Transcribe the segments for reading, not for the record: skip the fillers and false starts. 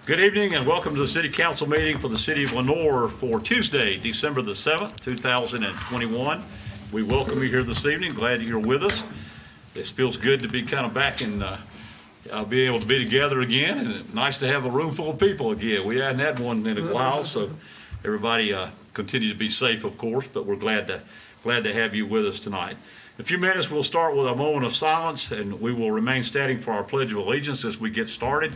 Good evening and welcome to the City Council meeting for the City of Lenoir for Tuesday, December the 7th, 2021. We welcome you here this evening. Glad you're with us. This feels good to be kind of back and be able to be together again, and nice to have a room full of people again. We hadn't had one in a while, so everybody continue to be safe, of course, but we're glad to have you with us tonight. In a few minutes, we'll start with a moment of silence, and we will remain standing for our Pledge of Allegiance as we get started.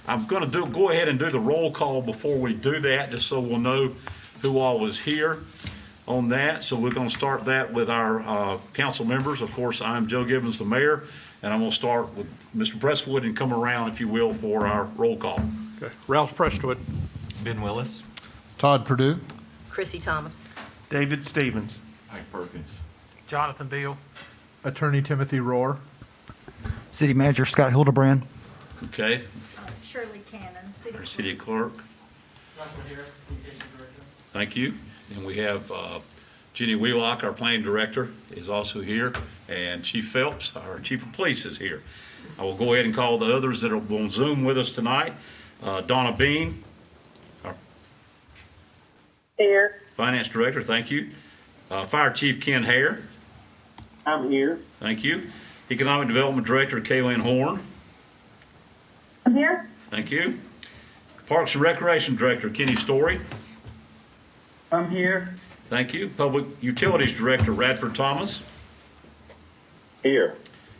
I'm going to go ahead and do the roll call before we do that, just so we'll know who all is here on that. So we're going to start that with our council members. Of course, I'm Joe Gibbons, the mayor, and I'm going to start with Mr. Presswood and come around, if you will, for our roll call. Okay. Ralph Prestwood. Ben Willis. Todd Purdue. Crissy Thomas. David Stevens. Mike Perkins. Jonathan Beal. Attorney Timothy Rohr. City Manager Scott Hildebrand. Okay, Shirley Cannon, City our Clerk. city clerk. Joshua Harris, Communications Director. Thank you. And we have Jenny Wheelock, our planning director, is also here, and Chief Phelps, our chief of police, is here. I will go ahead and call the others that are on Zoom with us tonight. Donna Bean, our Here. finance director, thank you. Fire Chief Ken Hare, I'm here. thank you. Economic Development Director Kaylin Horn, I'm here. thank you. Parks and Recreation Director Kenny Story, I'm here. thank you. Public Utilities Director Radford Thomas, Here.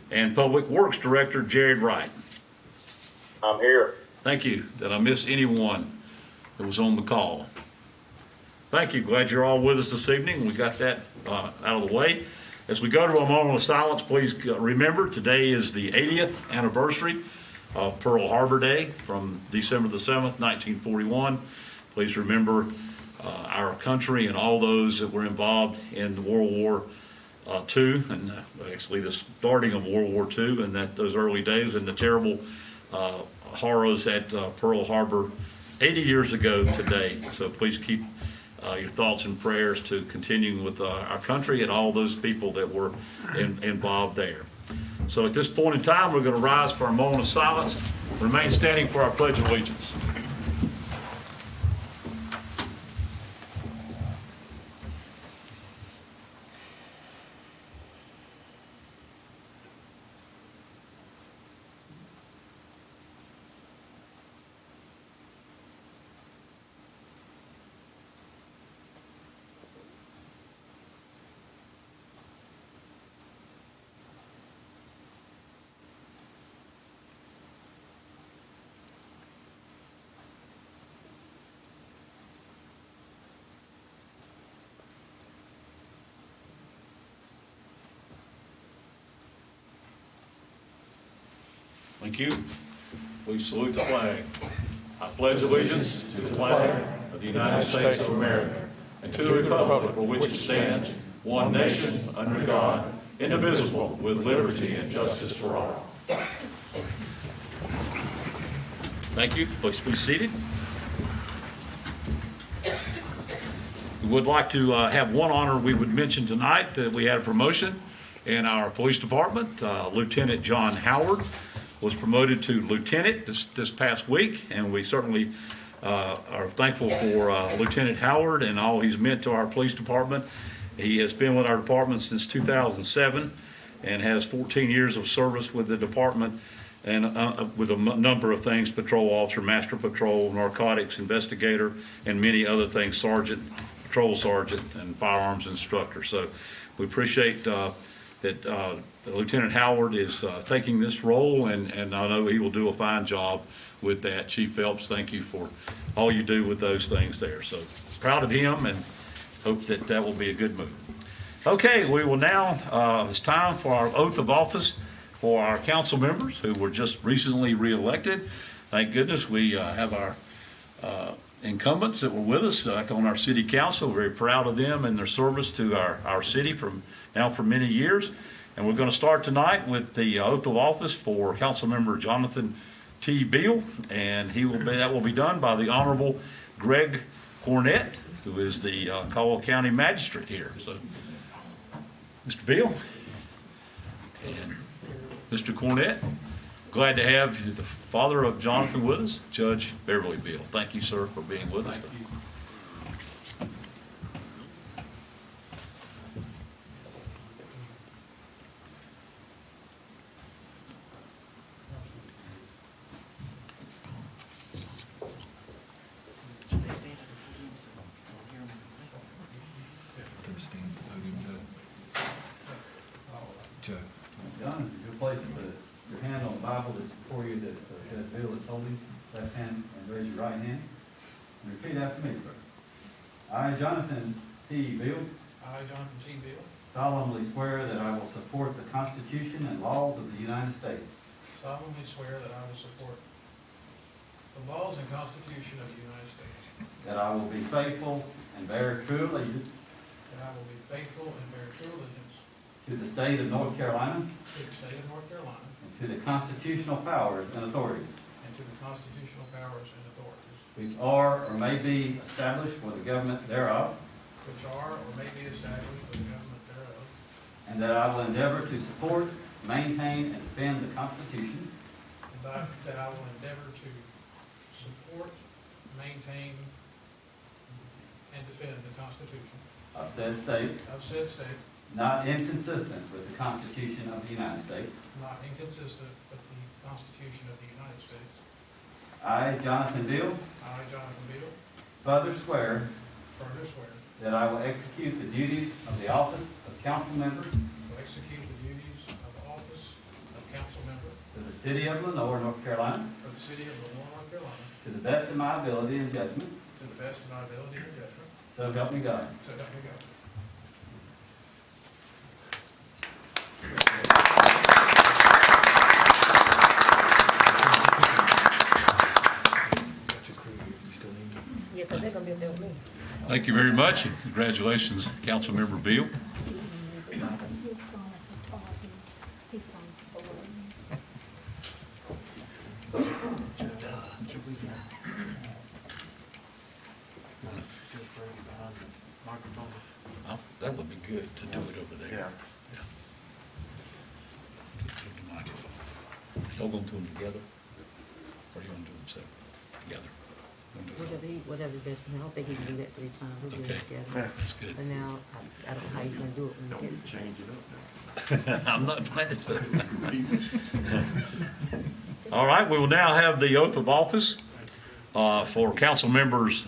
and Public Works Director Jared Wright. I'm here. Thank you. Did I miss anyone that was on the call? Thank you. Glad you're all with us this evening. We got that out of the way. As we go to a moment of silence, please remember today is the 80th anniversary of Pearl Harbor Day from December the 7th, 1941. Please remember our country and all those that were involved in World War II, and actually the starting of World War II, and those early days and the terrible horrors at Pearl Harbor 80 years ago today. So please keep your thoughts and prayers to continuing with our country and all those people that were involved there. So at this point in time, we're going to rise for a moment of silence, remain standing for our Pledge of Allegiance. Thank you. Please salute the flag. I pledge allegiance to the flag of the United States of America and to the republic for which it stands, one nation, under God, indivisible, with liberty and justice for all. Thank you. Please be seated. We would like to have one honor we would mention tonight. We had a promotion in our police department. Lieutenant John Howard was promoted to lieutenant this past week, and we certainly are thankful for Lieutenant Howard and all he's meant to our police department. He has been with our department since 2007 and has 14 years of service with the department, and with a number of things: patrol officer, master patrol, narcotics investigator, and many other things, sergeant, patrol sergeant, and firearms instructor. So we appreciate that Lieutenant Howard is taking this role, and I know he will do a fine job with that. Chief Phelps, thank you for all you do with those things there. So proud of him and hope that that will be a good move. Okay, we will now, it's time for our oath of office for our council members who were just recently re-elected. Thank goodness we have our incumbents that were with us on our city council. We're very proud of them and their service to our city for many years. And we're going to start tonight with the oath of office for Councilmember Jonathan T. Beal, and that will be done by the Honorable Greg Cornett, who is the Caldwell County Magistrate here. So, Mr. Beal and Mr. Cornett, Glad to have the father of Jonathan with us, Judge Beverly Beal. Thank you, sir, for being with us. John, if you place your hand on the Bible that's before you that Judge Beal is holding, left hand, and raise your right hand, and repeat after me, sir. I, Jonathan T. Beal, I, Jonathan G. Beal, solemnly swear that I will support the Constitution and laws of the United States, solemnly swear that I will support the laws and Constitution of the United States, that I will be faithful and bear true allegiance that I will be faithful and bear true allegiance to the state of North Carolina to the state of North Carolina and to the constitutional powers and authorities and to the constitutional powers and authorities which are or may be established for the government thereof, which are or may be established for the government thereof, and that I will endeavor to support, maintain, and defend the Constitution and that I will endeavor to support, maintain, and defend the Constitution of said state, of said state, not inconsistent with the Constitution of the United States. not inconsistent with the Constitution of the United States. I, Jonathan Beal, I, Jonathan Beal, further swear further swear that I will execute the duties of the office of Councilmember to execute the duties of the office of council member to the city of Lenoir, North Carolina, for the city of Lenoir, North Carolina, to the best of my ability and judgment, to the best of my ability and judgment, so help me God. so help me God. Yeah, because they're gonna be up there with me. Thank you very much, and congratulations, Councilmember Beal. He'll sign it for Todd. He signs it for me. Oh, that would be good to do it over there. Y'all gonna do them together? Or you gonna do them separate? Together? Whatever best, I don't think he can do that 3 times, we'll do it Okay. together. That's good. But now, I don't know how he's gonna do it when he gets. Change it up. I'm not planning to. All right, we will now have the oath of office for council members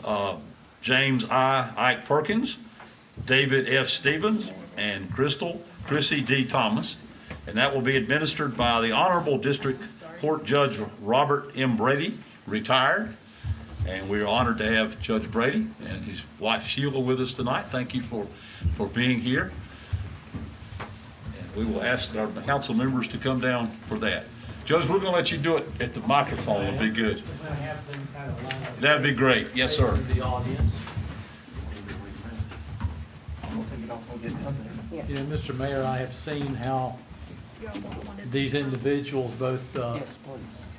James I. Ike Perkins, David F. Stevens, and Crissy D. Thomas. And that will be administered by the Honorable District Court Judge Robert M. Brady, retired. And we are honored to have Judge Brady and his wife Sheila with us tonight. Thank you for being here. And we will ask our council members to come down for that. Judge, we're going to let you do it at the microphone. It'll be good. We're gonna have them kind of line up. That'd be great. Yes, sir. facing the audience. You know, Mr. Mayor, I have seen how these individuals, both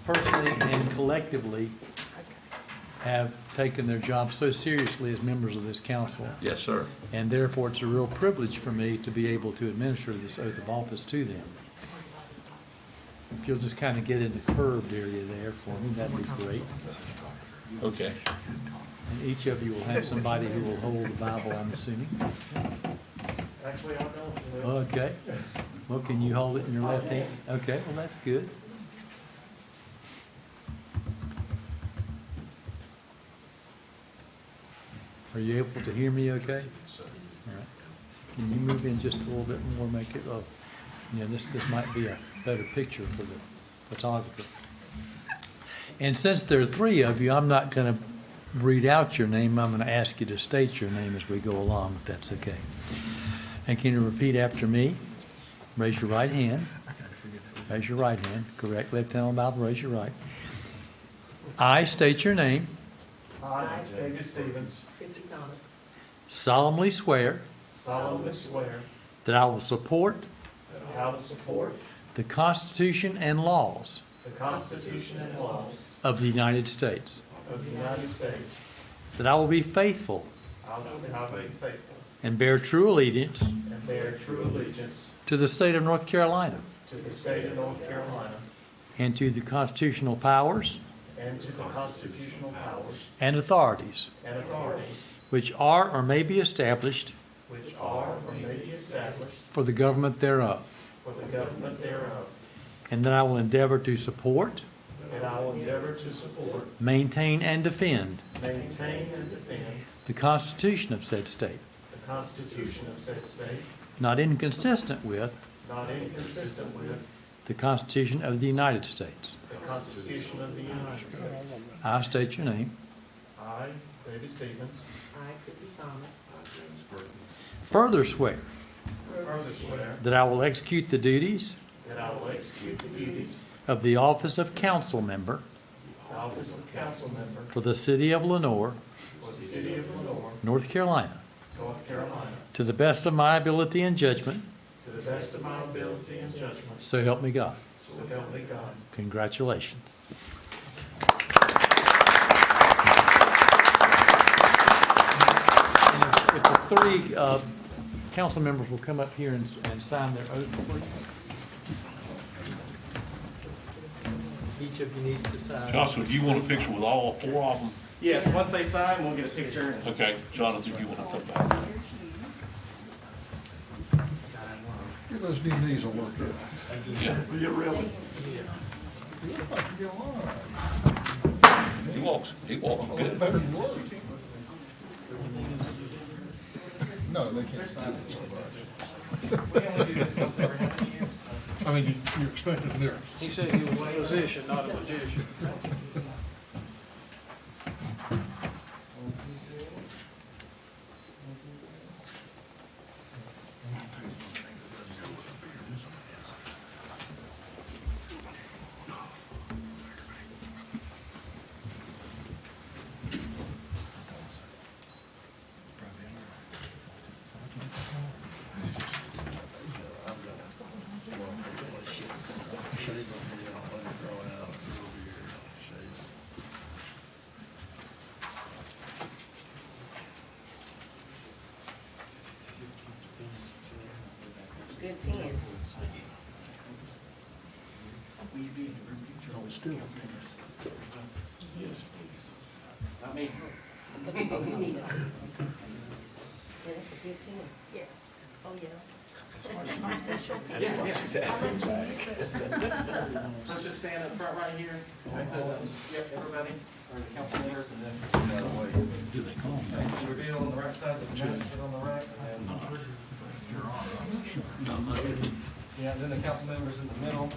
personally and collectively, have taken their job so seriously as members of this council. Yes, sir. And therefore, it's a real privilege for me to be able to administer this oath of office to them. If you'll just kind of get in the curved area there for me, that'd be great. Okay. And each of you will have somebody who will hold the Bible, I'm assuming. Actually, I don't. Okay. Well, can you hold it in your left hand? Okay, well, that's good. Are you able to hear me okay? All right. Can you move in just a little bit more, make it, this might be a better picture for the photographer. And since there are 3 of you, I'm not going to read out your name. I'm going to ask you to state your name as we go along, if that's okay. And can you repeat after me? Raise your right hand. Raise your right hand. Correct. Left hand on the Bible. Raise your right. I state your name. I, David Stevens, Crissy Thomas. Solemnly swear solemnly swear that I will support that I will support the Constitution and laws the Constitution and laws of the United States. of the United States. That I will be faithful I will be faithful and bear true allegiance and bear true allegiance to the state of North Carolina to the state of North Carolina and to the constitutional powers and to the constitutional powers and authorities and authorities which are or may be established which are or may be established for the government thereof, for the government thereof, and that I will endeavor to support, and I will endeavor to support, maintain, and defend maintain, and defend the Constitution of said state, the Constitution of said state, not inconsistent with not inconsistent with the Constitution of the United States. the Constitution of the United States. I state your name. I, David Stevens, I, Crissy Thomas, Further swear further swear that I will execute the duties that I will execute the duties of the office of council member of the office of council member for the city of Lenoir, for the city of Lenoir, North Carolina, North Carolina, to the best of my ability and judgment, to the best of my ability and judgment, so help me God. so help me God. Congratulations. And if the three council members will come up here and sign their oath, please. Each of you needs to sign. Johnson, if you want a picture with all four of them, Yes, once they sign, we'll get a picture. okay. Jonathan, if you want to come back. Get those new knees will work out. Yeah, yeah, really. You look like you get along. He walks A little good. better than yours. No, they can't sign it so much. We only do this once every how many years? I mean, you're expected to mirror. He said he was a musician, not a magician. good pen. Hold still. Yeah, that's a good pen. Yeah. Oh, yeah. Let's just stand up front right here. Yep, everybody, or the council members, and then reveal on the right side of the magistrate on the right. And yeah, then the council members in the middle.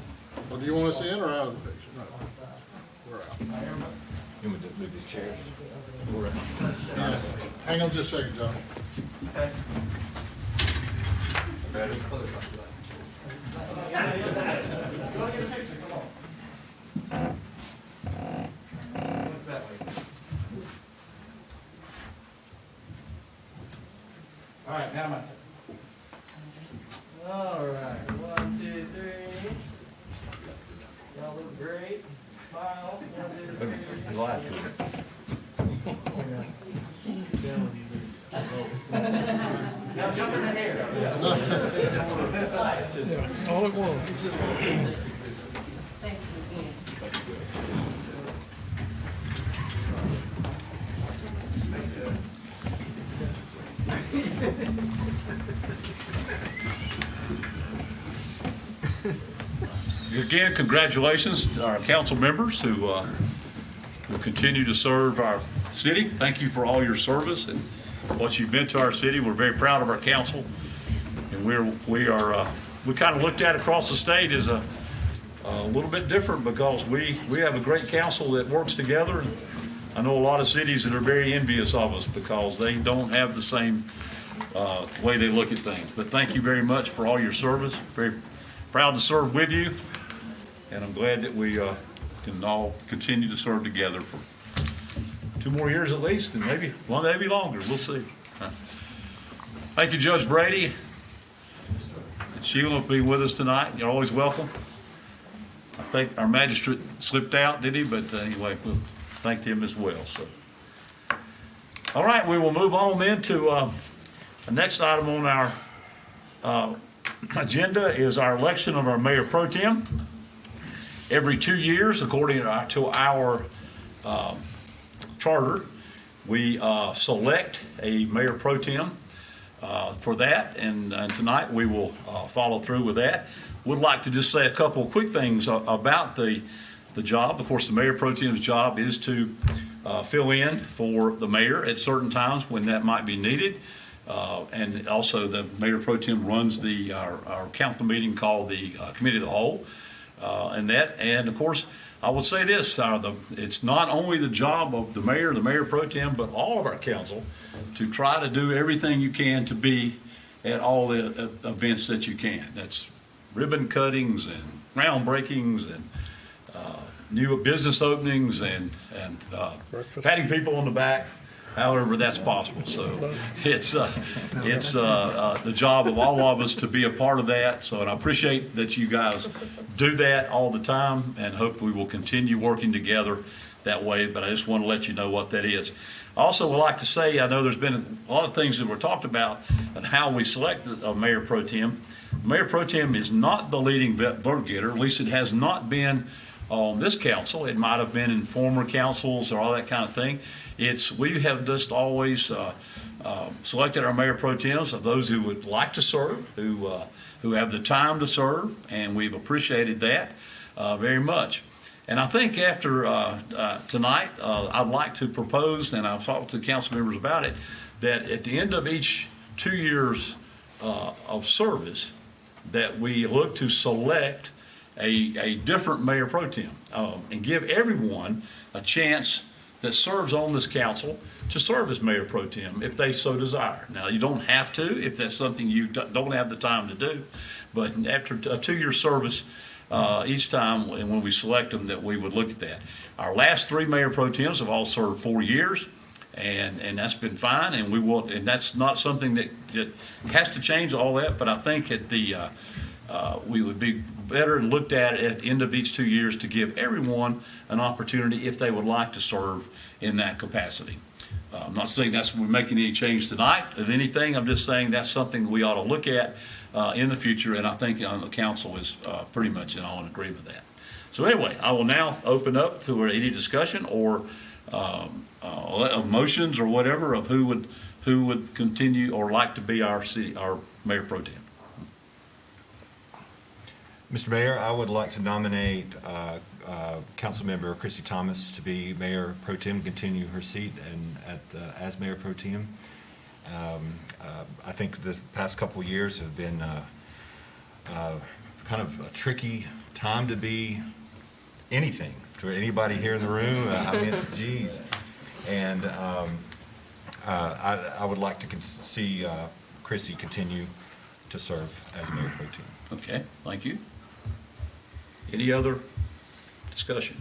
Well, do you want us in or out of the picture? No. We're out. You want me to move these chairs? Yeah. Hang on just a second, John. Okay. Ready? You want to get a picture? Come on. Look that way. All right, now my turn. All right, 1, 2, 3. Y'all look great. Smile. 1, 2, 3. Now jump in the hair. All at once. Thank you again. Again, congratulations to our council members who will continue to serve our city. Thank you for all your service and what you've been to our city. We're very proud of our council, and we kind of looked at across the state as a little bit different because we have a great council that works together. And I know a lot of cities that are very envious of us because they don't have the same way they look at things. But thank you very much for all your service. Very proud to serve with you, and I'm glad that we can all continue to serve together for 2 more years at least, and maybe longer. We'll see. Thank you, Judge Brady. And Sheila will be with us tonight. You're always welcome. I think our magistrate slipped out, did he? But anyway, we'll thank him as well. So, all right, we will move on then to the next item on our agenda is our election of our Mayor Pro Tem. every 2 years, according to our charter, we select a mayor pro tem for that, and tonight we will follow through with that. Would like to just say a couple of quick things about the job. Of course, the mayor pro tem's job is to fill in for the mayor at certain times when that might be needed. And also the mayor pro tem runs our council meeting called the Committee of the Whole. And of course, I will say this, it's not only the job of the mayor pro tem, but all of our council to try to do everything you can to be at all the events that you can. That's ribbon cuttings and groundbreakings and new business openings and patting people on the back, however that's possible. So it's the job of all of us to be a part of that. So, and I appreciate that you guys do that all the time, and hope we will continue working together that way. But I just want to let you know what that is. I also would like to say, I know there's been a lot of things that were talked about and how we select a mayor pro tem. Mayor pro tem is not the leading vote getter. At least it has not been on this council. It might have been in former councils or all that kind of thing. We have just always selected our mayor pro tems of those who would like to serve, who have the time to serve, and we've appreciated that very much. And I think after tonight, I'd like to propose, and I've talked to council members about it, that at the end of each 2 years of service, that we look to select a different mayor pro tem and give everyone a chance that serves on this council to serve as mayor pro tem if they so desire. Now, you don't have to if that's something you don't have the time to do, but after a 2-year service, each time when we select them, that we would look at that. Our last 3 mayor pro tems have all served 4 years, and that's been fine, and we will, and that's not something that has to change all that, but I think at we would be better and looked at the end of each 2 years to give everyone an opportunity if they would like to serve in that capacity. I'm not saying we're making any change tonight of anything. I'm just saying that's something we ought to look at in the future, and I think the council is pretty much all in agreement with that. So anyway, I will now open up to any discussion or motions or whatever of who would continue or like to be our mayor pro tem. Mr. Mayor, I would like to nominate Councilmember Crissy Thomas to be Mayor Pro Tem, continue her seat as Mayor Pro Tem. I think the past couple of years have been kind of a tricky time to be anything for anybody here in the room. I mean, geez. And I would like to see Crissy continue to serve as Mayor Pro Tem. Okay, thank you. Any other discussion?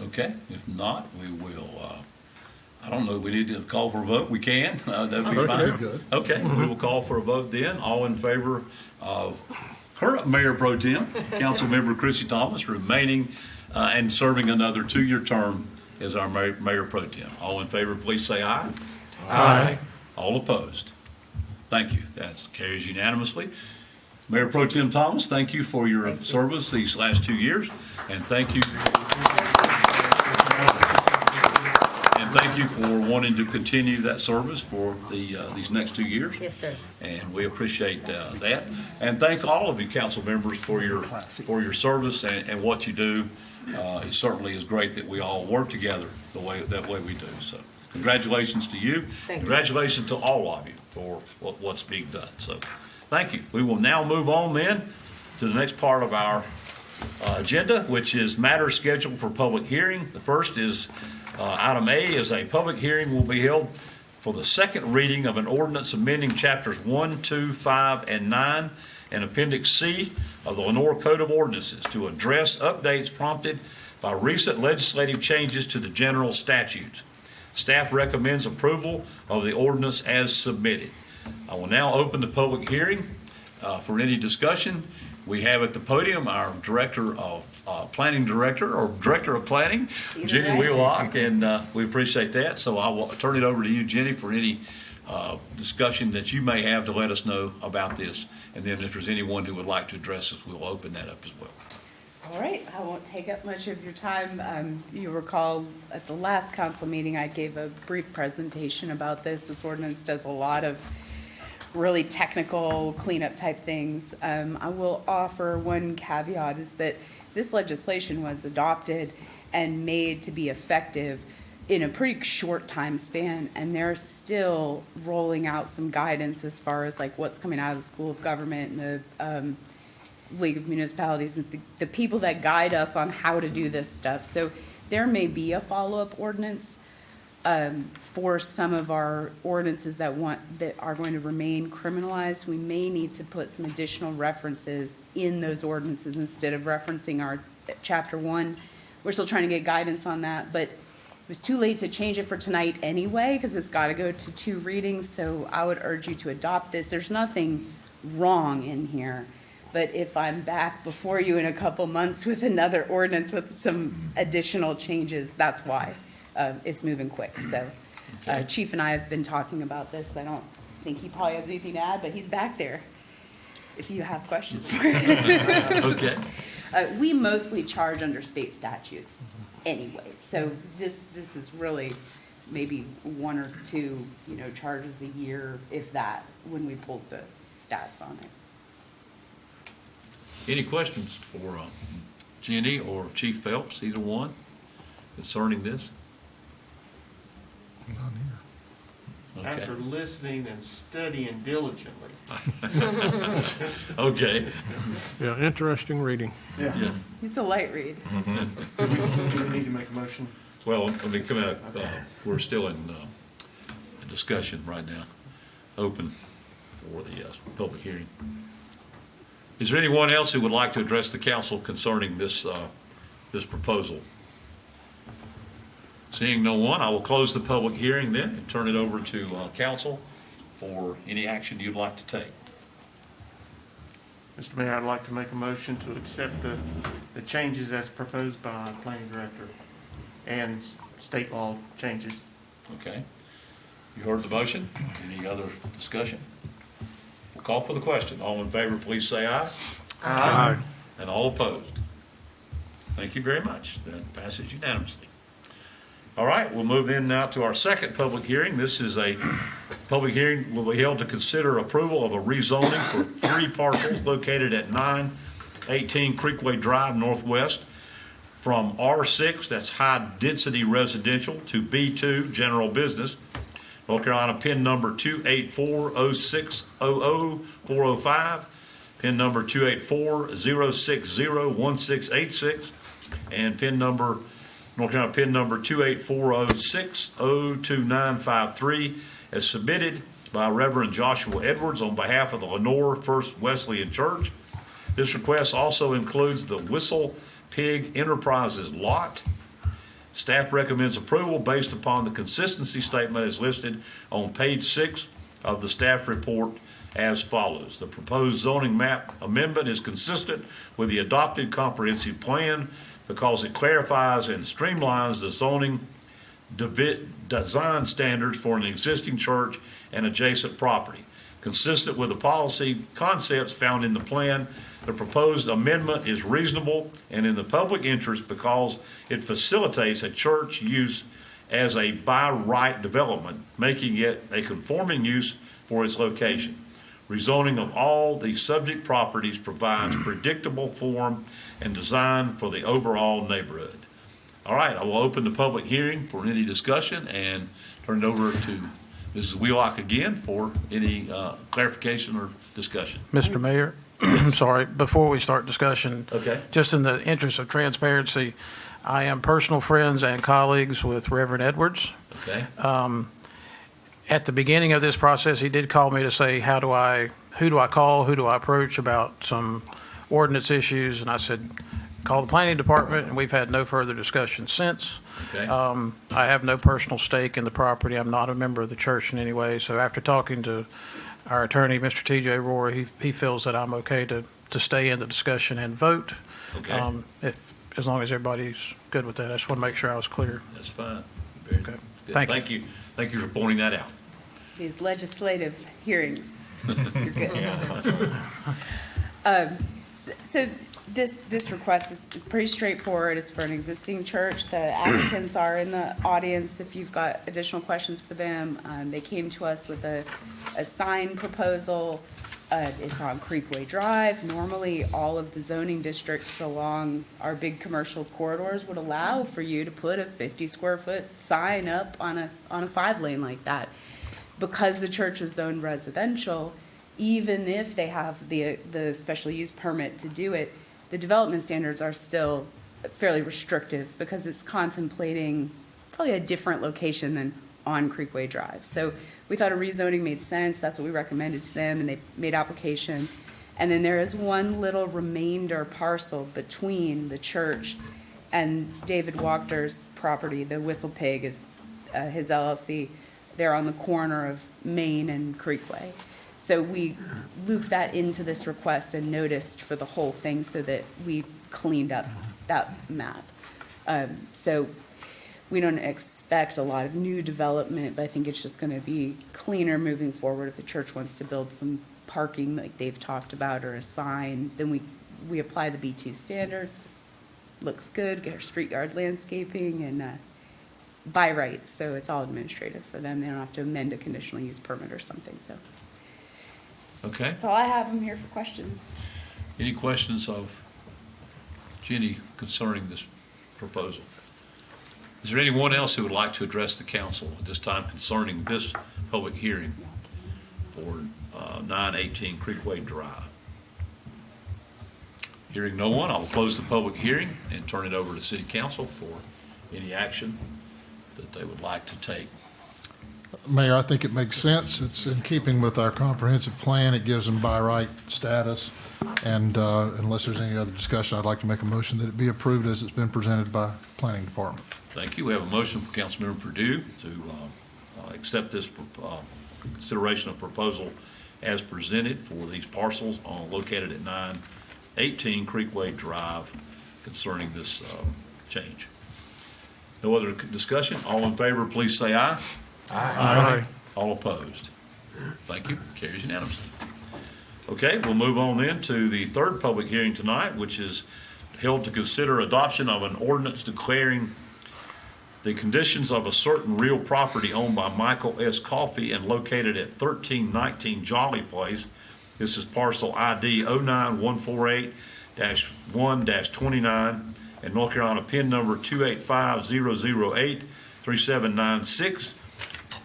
Okay, if not, we will, I don't know, we need to call for a vote. We can, that'd be fine. Okay, good. Okay, we will call for a vote then. All in favor of current Mayor Pro Tem, Councilmember Crissy Thomas, remaining and serving another 2-year term as our Mayor Pro Tem. All in favor, please say aye. Aye. All opposed? Thank you. That carries unanimously. Mayor Pro Tem Thomas, thank you for your service these last 2 years, and thank you. And thank you for wanting to continue that service for these next 2 years. Yes, sir. And we appreciate that. And thank all of you council members for your service and what you do. It certainly is great that we all work together that way we do. So congratulations to you. Thank you. Congratulations to all of you for what's being done. So thank you. We will now move on then to the next part of our agenda, which is matters scheduled for public hearing. The first is item A is a public hearing will be held for the second reading of an ordinance amending chapters 1, 2, 5, and 9 and Appendix C of the Lenoir Code of Ordinances to address updates prompted by recent legislative changes to the General Statutes. Staff recommends approval of the ordinance as submitted. I will now open the public hearing for any discussion. We have at the podium our Director of Planning or Director of Planning, Jenny Wheelock, and we appreciate that. So I will turn it over to you, Jenny, for any discussion that you may have to let us know about this. And then if there's anyone who would like to address us, we'll open that up as well. All right, I won't take up much of your time. You recall at the last council meeting, I gave a brief presentation about this. This ordinance does a lot of really technical cleanup type things. I will offer one caveat is that this legislation was adopted and made to be effective in a pretty short time span, and they're still rolling out some guidance as far as like what's coming out of the School of Government and the League of Municipalities and the people that guide us on how to do this stuff. So there may be a follow-up ordinance for some of our ordinances that are going to remain criminalized. We may need to put some additional references in those ordinances instead of referencing our chapter 1. We're still trying to get guidance on that, but it was too late to change it for tonight anyway because it's got to go to 2 readings. So I would urge you to adopt this. There's nothing wrong in here. But if I'm back before you in a couple months with another ordinance with some additional changes, that's why it's moving quick. So Chief and I have been talking about this. I don't think he probably has anything to add, but he's back there if you have questions. Okay. We mostly charge under state statutes anyway. So this is really maybe 1 or 2, charges a year, if that, when we pulled the stats on it. Any questions for Jenny or Chief Phelps, either one, concerning this? Not here. Okay. After listening and studying diligently. Okay. Yeah, interesting reading. Yeah. It's a light read. Do we need to make a motion? Well, let me come out, we're still in discussion right now, open for the public hearing. Is there anyone else who would like to address the council concerning this proposal? Seeing no one, I will close the public hearing then and turn it over to council for any action you'd like to take. Mr. Mayor, I'd like to make a motion to accept the changes as proposed by planning director and state law changes. Okay. You heard the motion. Any other discussion? We'll call for the question. All in favor, please say aye. Aye. And all opposed? Thank you very much. That passes unanimously. All right, we'll move in now to our second public hearing. This is a public hearing will be held to consider approval of a rezoning for 3 parcels located at 918 Creekway Drive Northwest from R6, that's high density residential, to B2 general business. North Carolina PIN number 28406000405, PIN number 284-060-1686, and PIN number North Carolina PIN number 28406022953, as submitted by Reverend Joshua Edwards on behalf of the Lenoir First Wesleyan Church. This request also includes the Whistle Pig Enterprises lot. Staff recommends approval based upon the consistency statement as listed on page 6 of the staff report as follows. The proposed zoning map amendment is consistent with the adopted comprehensive plan because it clarifies and streamlines the zoning design standards for an existing church and adjacent property. Consistent with the policy concepts found in the plan, the proposed amendment is reasonable and in the public interest because it facilitates a church use as a by right development, making it a conforming use for its location. Rezoning of all the subject properties provides predictable form and design for the overall neighborhood. All right, I will open the public hearing for any discussion and turn it over to Mrs. Wheelock again for any clarification or discussion. Mr. Mayor, I'm sorry, before we start discussion, Okay. just in the interest of transparency, I am personal friends and colleagues with Reverend Edwards. Okay. At the beginning of this process, he did call me to say, who do I call, who do I approach about some ordinance issues? And I said, call the planning department, and we've had no further discussion since. Okay. I have no personal stake in the property. I'm not a member of the church in any way. So after talking to our attorney, Mr. T.J. Roy, he feels that I'm okay to stay in the discussion and vote. Okay. As long as everybody's good with that. I just want to make sure I was clear. That's fine. Very Okay. good. Thank you. Thank you for pointing that out. These legislative hearings, you're good. So This request is pretty straightforward. It's for an existing church. The applicants are in the audience if you've got additional questions for them. They came to us with a sign proposal. It's on Creekway Drive. Normally, all of the zoning districts along our big commercial corridors would allow for you to put a 50-square-foot sign up on a 5-lane like that. Because the church is zoned residential, even if they have the special use permit to do it, the development standards are still fairly restrictive because it's contemplating probably a different location than on Creekway Drive. So we thought a rezoning made sense. That's what we recommended to them, and they made application. And then there is one little remainder parcel between the church and David Wachter's property. The Whistle Pig is his LLC. They're on the corner of Main and Creekway. So we looped that into this request and noticed for the whole thing so that we cleaned up that map. So we don't expect a lot of new development, but I think it's just going to be cleaner moving forward. If the church wants to build some parking like they've talked about or a sign, then we apply the B2 standards. Looks good, get our street yard landscaping and by right. So it's all administrative for them. They don't have to amend a conditional use permit or something. So Okay. that's all I have. I'm here for questions. Any questions of Jenny concerning this proposal? Is there anyone else who would like to address the council at this time concerning this public hearing for 918 Creekway Drive? Hearing no one, I will close the public hearing and turn it over to City Council for any action that they would like to take. Mayor, I think it makes sense. It's in keeping with our comprehensive plan. It gives them by right status. And unless there's any other discussion, I'd like to make a motion that it be approved as it's been presented by Planning Department. Thank you. We have a motion from Councilmember Purdue to accept this consideration of proposal as presented for these parcels located at 918 Creekway Drive concerning this change. No other discussion? All in favor, please say aye. Aye. All opposed? Thank you. Carries unanimously. Okay, we'll move on then to the third public hearing tonight, which is held to consider adoption of an ordinance declaring the conditions of a certain real property owned by Michael S. Coffey and located at 1319 Jolly Place. This is parcel ID 09148-1-29 and North Carolina PIN number 285-008-3796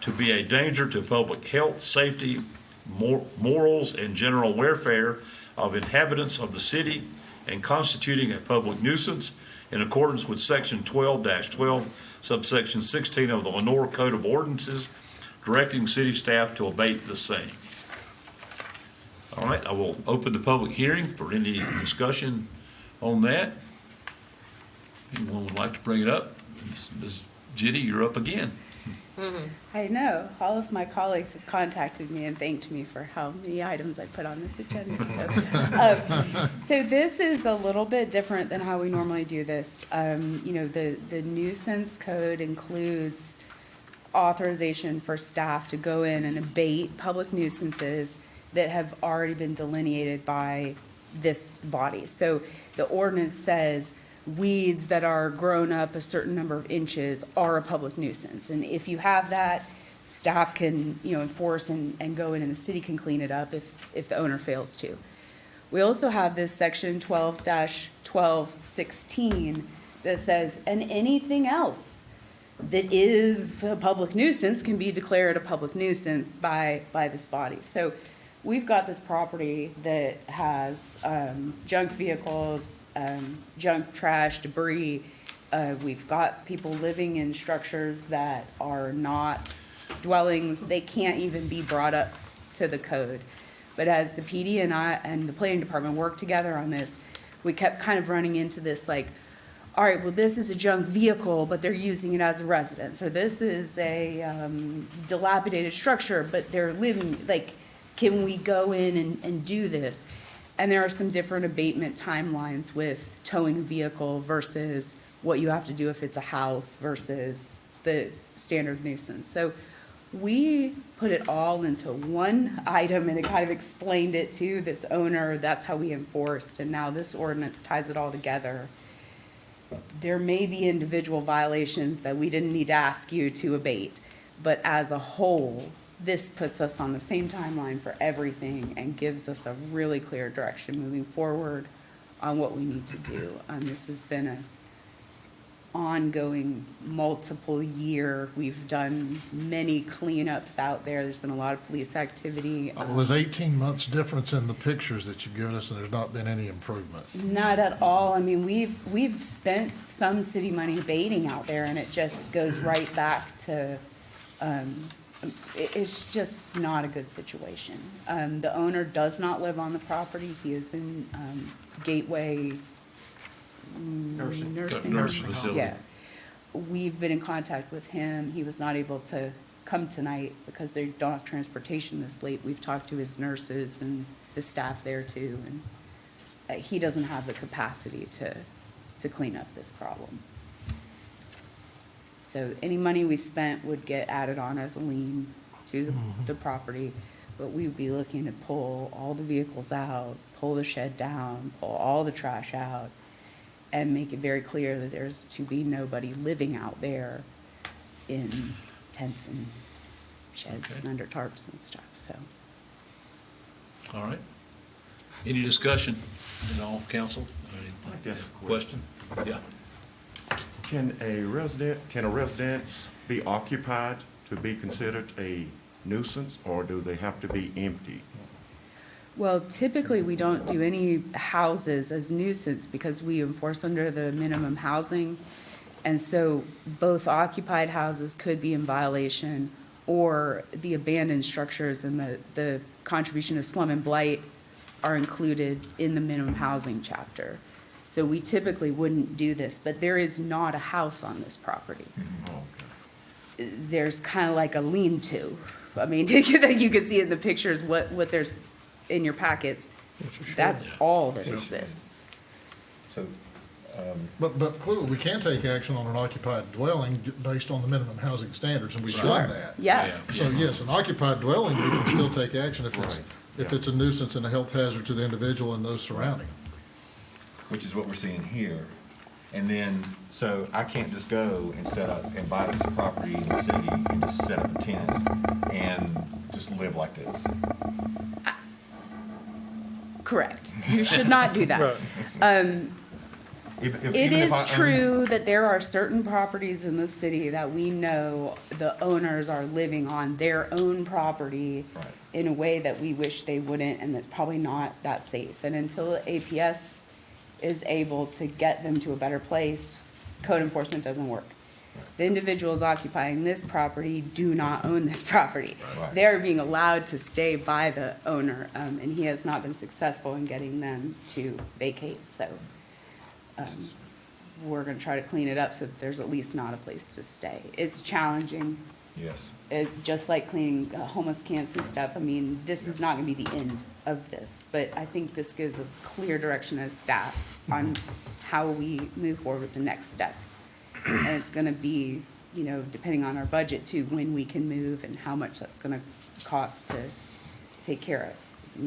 to be a danger to public health, safety, morals, and general welfare of inhabitants of the city and constituting a public nuisance in accordance with Section 12-12, subsection 16 of the Lenoir Code of Ordinances, directing city staff to abate the same. All right, I will open the public hearing for any discussion on that. Anyone would like to bring it up? Ms. Jenny, you're up again. I know. All of my colleagues have contacted me and thanked me for how many items I put on this agenda. So this is a little bit different than how we normally do this. The nuisance code includes authorization for staff to go in and abate public nuisances that have already been delineated by this body. So the ordinance says weeds that are grown up a certain number of inches are a public nuisance. And if you have that, staff can, enforce and go in and the city can clean it up if the owner fails to. We also have this section 12-1216 that says, and anything else that is a public nuisance can be declared a public nuisance by this body. So we've got this property that has junk vehicles, junk trash, debris. We've got people living in structures that are not dwellings. They can't even be brought up to the code. But as the PD and I and the planning department worked together on this, we kept kind of running into this like, all right, well, this is a junk vehicle, but they're using it as a residence. Or this is a dilapidated structure, but they're living, like, can we go in and do this? And there are some different abatement timelines with towing a vehicle versus what you have to do if it's a house versus the standard nuisance. So We put it all into one item and it kind of explained it to this owner. That's how we enforced, and now this ordinance ties it all together. There may be individual violations that we didn't need to ask you to abate, but as a whole, this puts us on the same timeline for everything and gives us a really clear direction moving forward on what we need to do. This has been a ongoing multiple year. We've done many cleanups out there. There's been a lot of police activity. Well, there's 18 months difference in the pictures that you've given us, and there's not been any improvement. Not at all. I mean, we've spent some city money baiting out there, and it just goes right back to, it's just not a good situation. The owner does not live on the property. He is in Gateway Nursing. Nurse facility. Yeah. We've been in contact with him. He was not able to come tonight because they don't have transportation this late. We've talked to his nurses and the staff there too, and he doesn't have the capacity to clean up this problem. So any money we spent would get added on as a lien to the property, but we would be looking to pull all the vehicles out, pull the shed down, pull all the trash out, and make it very clear that there's to be nobody living out there in tents and sheds and under tarps and stuff, so. All right. Any discussion at all, council? Any question? Yeah. Can a residence be occupied to be considered a nuisance, or do they have to be empty? Well, typically, we don't do any houses as nuisance because we enforce under the minimum housing. And so both occupied houses could be in violation, or the abandoned structures and the contribution of slum and blight are included in the minimum housing chapter. So we typically wouldn't do this, but there is not a house on this property. There's kind of like a lean-to. I mean, that you can see in the pictures what there's in your packets. That's all that exists. So, But clearly, we can take action on an occupied dwelling based on the minimum housing standards, and we've done that. Yeah. So yes, an occupied dwelling, we can still take action if it's a nuisance and a health hazard to the individual and those surrounding. which is what we're seeing here. And then, so I can't just go and set up and buy this property in the city and just set up a tent and just live like this. Correct. You should not do that. It Even if I is own- true that there are certain properties in the city that we know the owners are living on their own property Right. in a way that we wish they wouldn't, and that's probably not that safe. And until APS is able to get them to a better place, code enforcement doesn't work. The individuals occupying this property do not own this property. Right. They are being allowed to stay by the owner, and he has not been successful in getting them to vacate, so we're gonna try to clean it up so that there's at least not a place to stay. It's challenging. Yes. It's just like cleaning homeless camps and stuff. I mean, this is not gonna be the end of this, but I think this gives us clear direction as staff on how we move forward with the next step. And it's gonna be, you know, depending on our budget too, when we can move and how much that's gonna cost to take care of.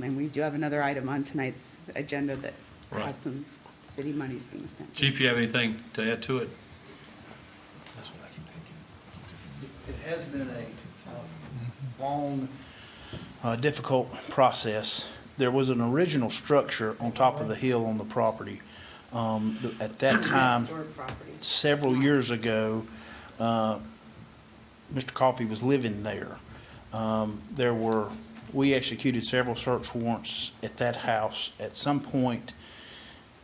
And we do have another item on tonight's agenda that Right. has some city monies being spent. Chief, you have anything to add to it? That's what I keep thinking. It has been a long, difficult process. There was an original structure on top of the hill on the property. At that time, Historic property. several years ago, Mr. Coffey was living there. We executed several search warrants at that house. At some point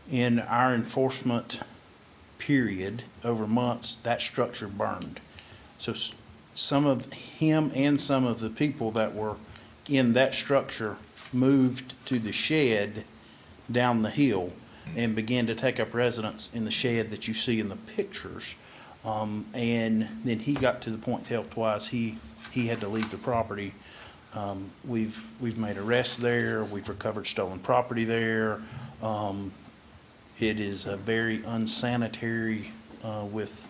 in our enforcement period, over months, that structure burned. So some of him and some of the people that were in that structure moved to the shed down the hill and began to take up residence in the shed that you see in the pictures. And then he got to the point health-wise, he had to leave the property. We've made arrests there, we've recovered stolen property there. It is a very unsanitary with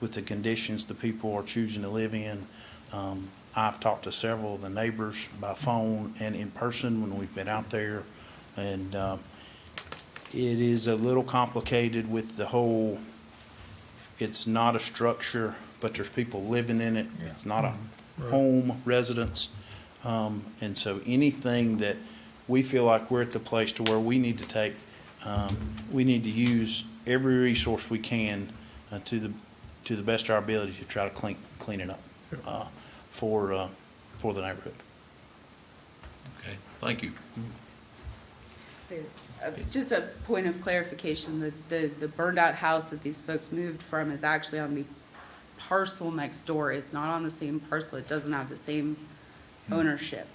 the conditions the people are choosing to live in. I've talked to several of the neighbors by phone and in person when we've been out there. And it is a little complicated with the whole, it's not a structure, but there's people living in it. It's not a home residence. And so anything that we feel like we're at the place to where we need to take, we need to use every resource we can to the best of our ability to try to clean it up for the neighborhood. Okay, thank you. Just a point of clarification, the burned out house that these folks moved from is actually on the parcel next door. It's not on the same parcel. It doesn't have the same ownership.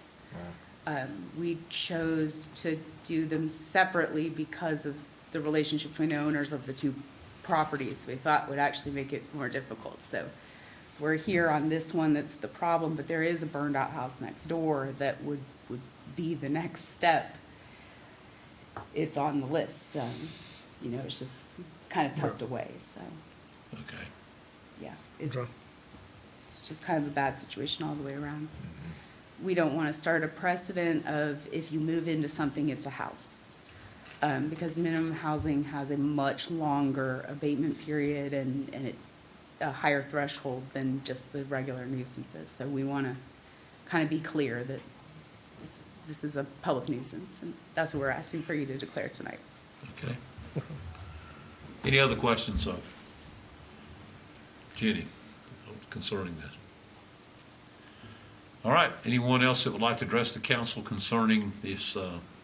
We chose to do them separately because of the relationship between the owners of the two properties. We thought would actually make it more difficult. So we're here on this one that's the problem, but there is a burned out house next door that would be the next step. It's on the list. You know, it's just kind of tucked away, so, Okay. yeah. It's just kind of a bad situation all the way around. We don't want to start a precedent of if you move into something, it's a house. Because minimum housing has a much longer abatement period and a higher threshold than just the regular nuisances. So we want to kind of be clear that this is a public nuisance, and that's what we're asking for you to declare tonight. Okay. Any other questions of Jenny concerning this? All right, anyone else that would like to address the council concerning this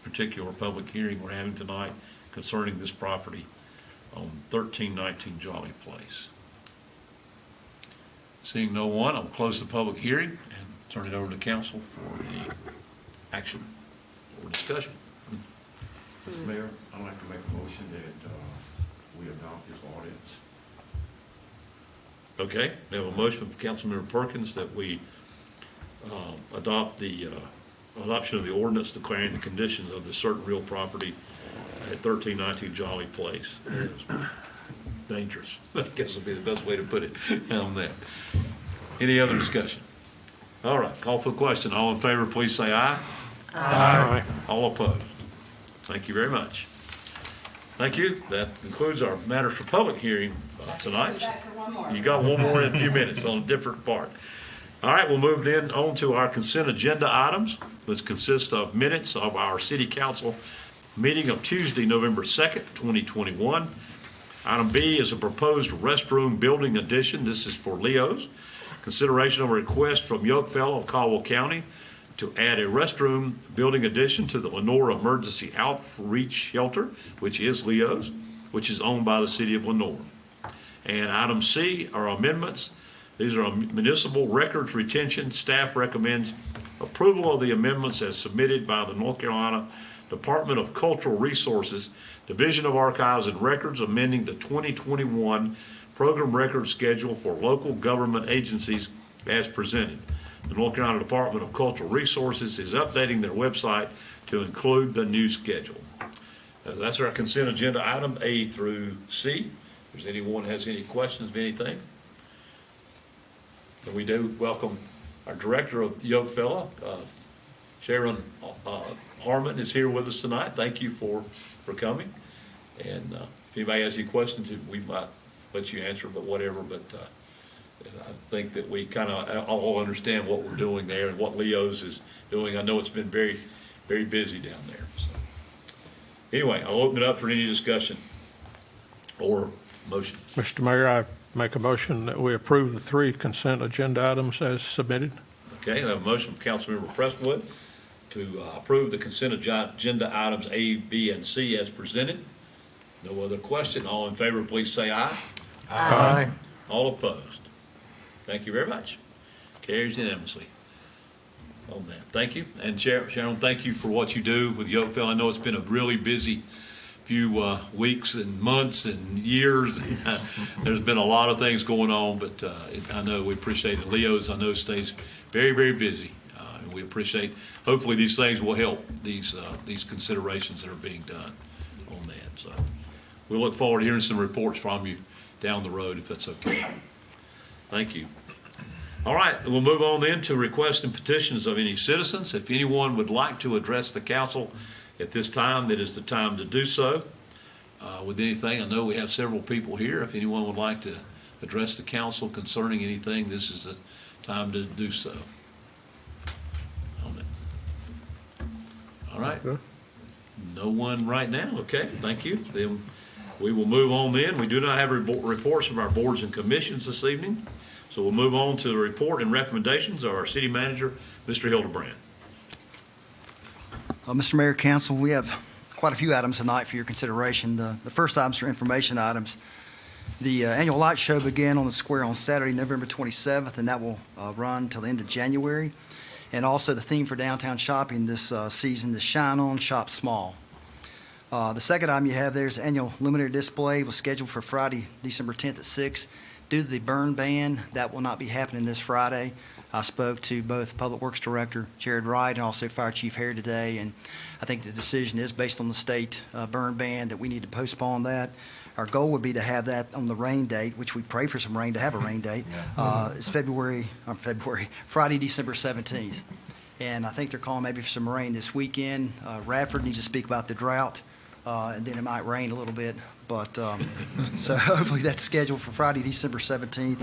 particular public hearing we're having tonight concerning this property on 1319 Jolly Place? Seeing no one, I'll close the public hearing and turn it over to council for the action or discussion. Mr. Mayor, I'd like to make a motion that we adopt this ordinance. Okay, we have a motion from Councilmember Perkins that we adopt the adoption of the ordinance declaring the conditions of the certain real property at 1319 Jolly Place. Dangerous, I guess would be the best way to put it on that. Any other discussion? All right, call for the question. All in favor, please say aye. Aye. All opposed? Thank you very much. Thank you. That concludes our matters for public hearing tonight. You got one more in a few minutes on a different part. All right, we'll move then on to our consent agenda items, which consist of minutes of our city council meeting of Tuesday, November 2nd, 2021. Item B is a proposed restroom building addition. This is for Leo's. Consideration of a request from Yokefellow of Caldwell County to add a restroom building addition to the Lenoir Emergency Outreach Shelter, which is Leo's, which is owned by the city of Lenoir. And item C are amendments. These are municipal records retention. Staff recommends approval of the amendments as submitted by the North Carolina Department of Cultural Resources, Division of Archives and Records, amending the 2021 program record schedule for local government agencies as presented. The North Carolina Department of Cultural Resources is updating their website to include the new schedule. That's our consent agenda item A through C. If there's anyone has any questions of anything, then we do welcome our director of Yokefellow, Sharon Harmon is here with us tonight. Thank you for coming. And if anybody has any questions, we might let you answer, but whatever. But I think that we kind of all understand what we're doing there and what Leo's is doing. I know it's been very, very busy down there. So anyway, I'll open it up for any discussion or motion. Mr. Mayor, I make a motion that we approve the 3 consent agenda items as submitted. Okay, I have a motion from Councilmember Prestwood to approve the consent agenda items A, B, and C as presented. No other question. All in favor, please say aye. Aye. All opposed? Thank you very much. Carries unanimously on that. Thank you. And Sharon, thank you for what you do with Yokefellow. I know it's been a really busy few weeks and months and years. There's been a lot of things going on, but I know we appreciate it. Leo's, I know, stays very, very busy. And we appreciate, hopefully these things will help these considerations that are being done on that. So we'll look forward to hearing some reports from you down the road if that's okay. Thank you. All right, we'll move on then to requests and petitions of any citizens. If anyone would like to address the council at this time, that is the time to do so. With anything, I know we have several people here. If anyone would like to address the council concerning anything, this is the time to do so. All right. No one right now. Okay, thank you. Then we will move on then. We do not have reports from our boards and commissions this evening. So we'll move on to the report and recommendations of our city manager, Mr. Hildebrand. Mr. Mayor, Council, we have quite a few items tonight for your consideration. The first items are information items. The annual light show began on the square on Saturday, November 27th, and that will run until the end of January. And also the theme for downtown shopping this season is Shine On, Shop Small. The second item you have there is the annual luminary display was scheduled for Friday, December 10th at 6. Due to the burn ban, that will not be happening this Friday. I spoke to both Public Works Director Jared Wright and also Fire Chief Hare today, and I think the decision is based on the state burn ban that we need to postpone that. Our goal would be to have that on the rain date, which we pray for some rain to have a rain date. It's Friday, December 17th. And I think they're calling maybe for some rain this weekend. Radford needs to speak about the drought, and then it might rain a little bit. But so hopefully that's scheduled for Friday, December 17th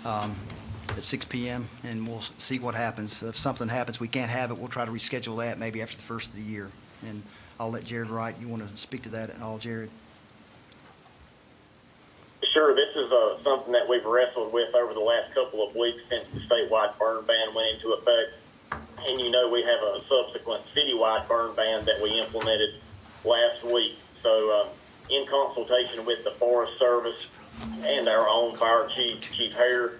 at 6 p.m. and we'll see what happens. If something happens, we can't have it, we'll try to reschedule that maybe after the first of the year. And I'll let Jared Wright, you want to speak to that at all, Jared? Sure, this is something that we've wrestled with over the last couple of weeks since the statewide burn ban went into effect. And you know we have a subsequent citywide burn ban that we implemented last week. So in consultation with the Forest Service and our own Fire Chief, Chief Hare,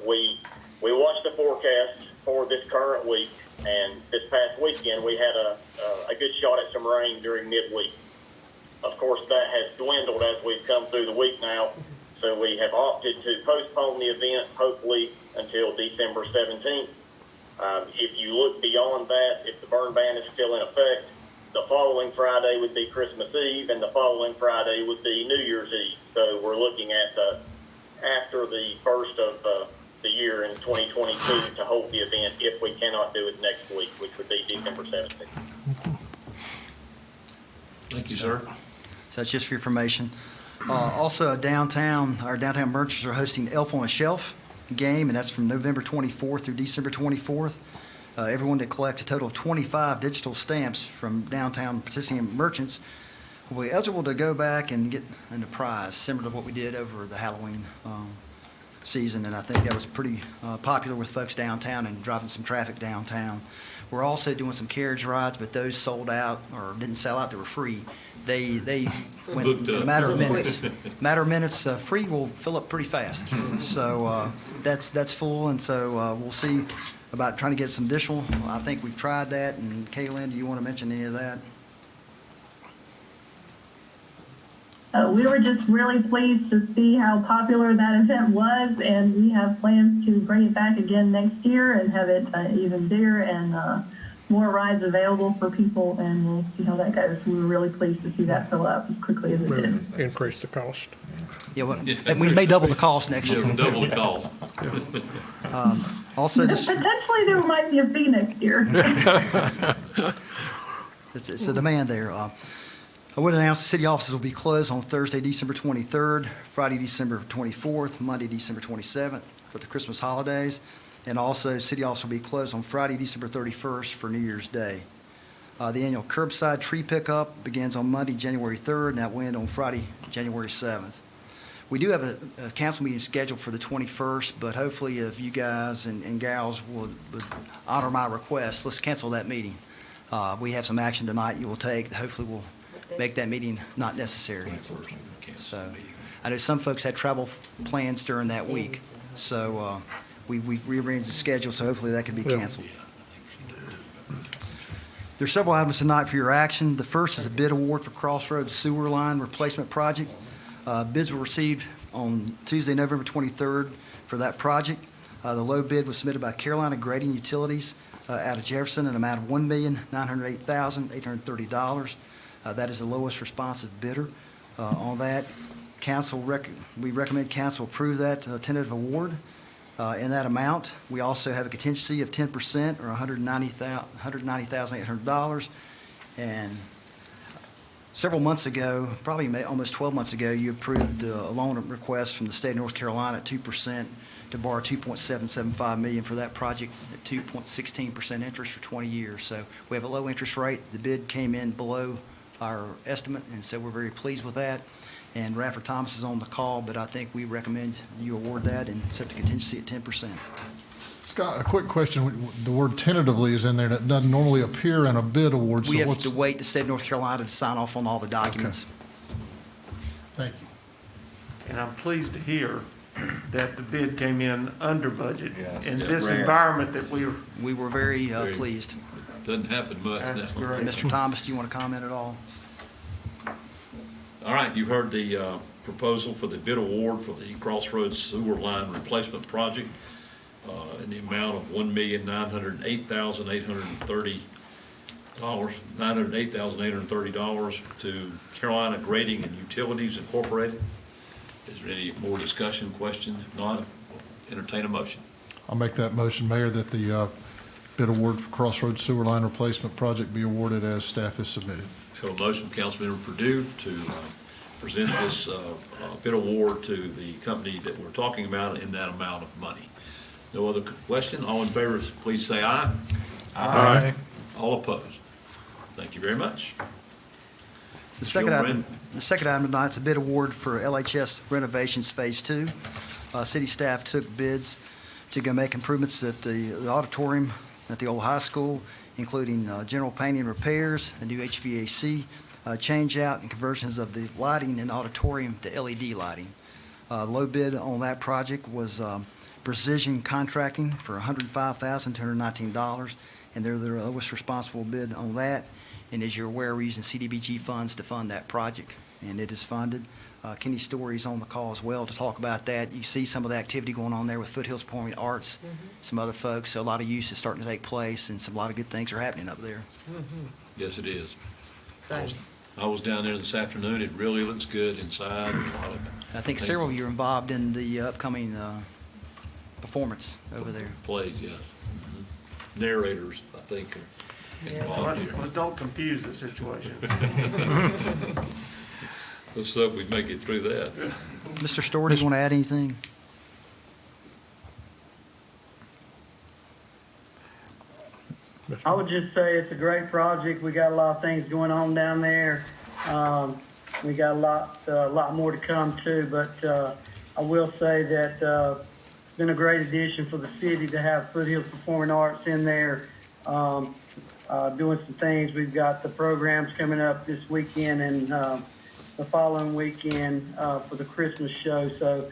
we watched the forecast for this current week, and this past weekend we had a good shot at some rain during midweek. Of course, that has dwindled as we've come through the week now, so we have opted to postpone the event, hopefully, until December 17th. If you look beyond that, if the burn ban is still in effect, the following Friday would be Christmas Eve, and the following Friday would be New Year's Eve. So we're looking at after the first of the year in 2022 to hold the event if we cannot do it next week, which would be December 17th. Thank you, sir. So that's just for information. Also, our downtown merchants are hosting Elf on a Shelf game, and that's from November 24th through December 24th. Everyone that collects a total of 25 digital stamps from downtown participating merchants will be eligible to go back and get a prize, similar to what we did over the Halloween season, and I think that was pretty popular with folks downtown and driving some traffic downtown. We're also doing some carriage rides, but those sold out or didn't sell out. They were free. They went in a matter of minutes. Free will fill up pretty fast. So that's full, and so we'll see about trying to get some additional. I think we've tried that. And Kaylin, do you want to mention any of that? We were just really pleased to see how popular that event was, and we have plans to bring it back again next year and have it even bigger and more rides available for people, and we'll see how that goes. We were really pleased to see that fill up as quickly as it did. Increase the cost. Yeah, well, we may double the cost next year. Double the cost. Also, potentially there might be a fee next year. It's a demand there. I would announce the city offices will be closed on Thursday, December 23rd, Friday, December 24th, Monday, December 27th for the Christmas holidays. And also, city offices will be closed on Friday, December 31st for New Year's Day. The annual Curbside tree pickup begins on Monday, January 3rd, and that will end on Friday, January 7th. We do have a council meeting scheduled for the 21st, but hopefully if you guys and gals would honor my request, let's cancel that meeting. We have some action tonight you will take. Hopefully we'll make that meeting not necessary. So I know some folks had travel plans during that week, so we rearranged the schedule, so hopefully that can be canceled. There's several items tonight for your action. The first is a bid award for Crossroads sewer line replacement project. Bids were received on Tuesday, November 23rd for that project. The low bid was submitted by Carolina Grading Utilities out of Jefferson, an amount of $1,908,830. That is the lowest responsive bidder on that. We recommend council approve that tentative award. in that amount. We also have a contingency of 10% or $190,800. And several months ago, probably almost 12 months ago, you approved a loan request from the state of North Carolina at 2% to borrow $2.775 million for that project at 2.16% interest for 20 years. So we have a low interest rate. The bid came in below our estimate, and so we're very pleased with that. And Radford Thomas is on the call, but I think we recommend you award that and set the contingency at 10%. Scott, a quick question. The word tentatively is in there. That doesn't normally appear in a bid award. We So have to wait the state of North Carolina to sign off on all the documents. Thank you. And I'm pleased to hear that the bid came in under budget Yes. in Yeah, this rare. environment that We were very pleased. Doesn't happen much. That's now. great. Mr. Thomas, do you want to comment at all? All right, you've heard the proposal for the bid award for the Crossroads sewer line replacement project in the amount of $908,830 to Carolina Grading and Utilities Incorporated. Is there any more discussion, question? If not, entertain a motion. I'll make that motion, Mayor, that the bid award for Crossroads Sewer Line Replacement Project be awarded as staff has submitted. We have a motion from Councilmember Purdue to present this bid award to the company that we're talking about in that amount of money. No other question? All in favor, please say aye. Aye. All opposed? Thank you very much. The second Joe item tonight is a bid award for LHS Renovations Phase 2. City staff took bids to go make improvements at the auditorium at the old high school, including general painting and repairs, a new HVAC change out, and conversions of the lighting in the auditorium to LED lighting. Low bid on that project was Precision Contracting for $105,219, and they're the lowest responsible bid on that. And as you're aware, we're using CDBG funds to fund that project, and it is funded. Kenny Story's on the call as well to talk about that. You see some of the activity going on there with Foothills Performing Arts, some other folks, so a lot of use is starting to take place, and a lot of good things are happening up there. Yes, it is. Exciting. I was down there this afternoon. It really looks good inside. I think several of you are involved in the upcoming performance over there. Plays, yes. Narrators, I think, are involved here. Well, don't confuse the situation. Let's hope we make it through that. Mr. Story, do you want to add anything? I would just say it's a great project. We got a lot of things going on down there. We got a lot more to come too. But I will say that it's been a great addition for the city to have Foothills Performing Arts in there, doing some things. We've got the programs coming up this weekend and the following weekend for the Christmas show. So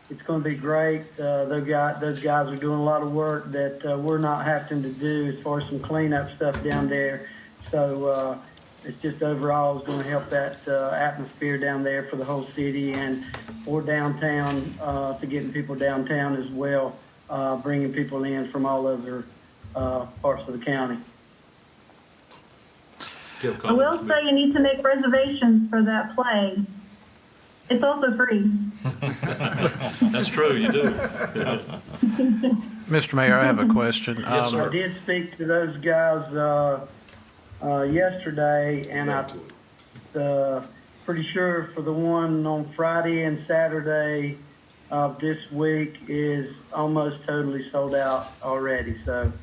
it's going to be great. Those guys are doing a lot of work that we're not having to do as far as some cleanup stuff down there. So it's just overall is going to help that atmosphere down there for the whole city and for downtown, to getting people downtown as well, bringing people in from all over parts of the county. I will say you need to make reservations for that play. It's also free. That's true, you do. Mr. Mayor, I have a question. Yes, sir. I did speak to those guys yesterday, and I'm pretty sure for the one on Friday and Saturday of this week is almost totally sold out already. So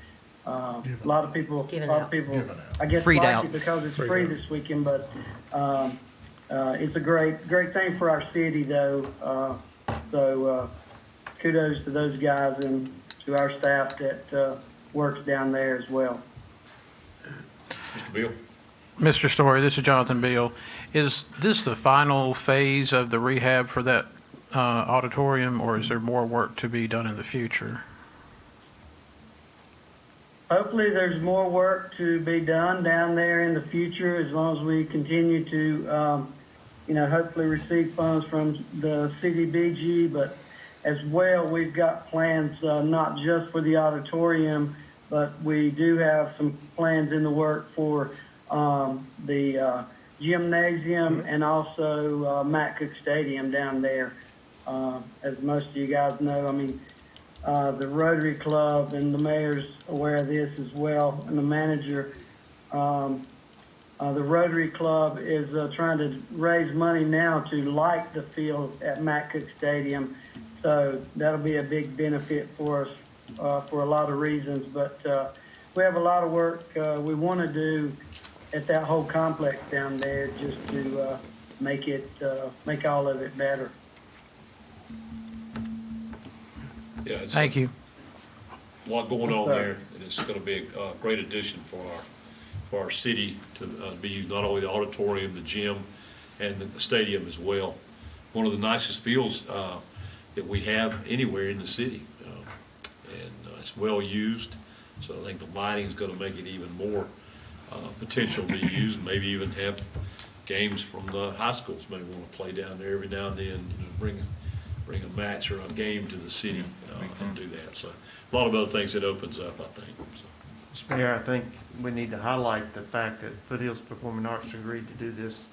a lot of people, I guess, Freed like out. it because it's free this weekend. But it's a great thing for our city, though. So kudos to those guys and to our staff that works down there as well. Mr. Beal? Mr. Story, this is Jonathan Beal. Is this the final phase of the rehab for that auditorium, or is there more work to be done in the future? Hopefully there's more work to be done down there in the future as long as we continue to, hopefully receive funds from the CDBG, but as well we've got plans not just for the auditorium, but we do have some plans in the work for the gymnasium and also Matt Cook Stadium down there. As most of you guys know, I mean, the Rotary Club and the mayor's aware of this as well, and the manager. The Rotary Club is trying to raise money now to light the field at Matt Cook Stadium. So that'll be a big benefit for us for a lot of reasons. But we have a lot of work we want to do at that whole complex down there just to make all of it better. Yeah, it's Thank you. a lot going on there, and it's going to be a great addition for our city to be used, not only the auditorium, the gym, and the stadium as well. One of the nicest fields that we have anywhere in the city, and it's well used. So I think the lighting is going to make it even more potential to be used. Maybe even have games from the high schools. Maybe want to play down there every now and then. You know, bring a match or a game to the city and do that. So a lot of other things that opens up, I think. So. Mr. Mayor, I think we need to highlight the fact that Foothills Performing Arts agreed to do this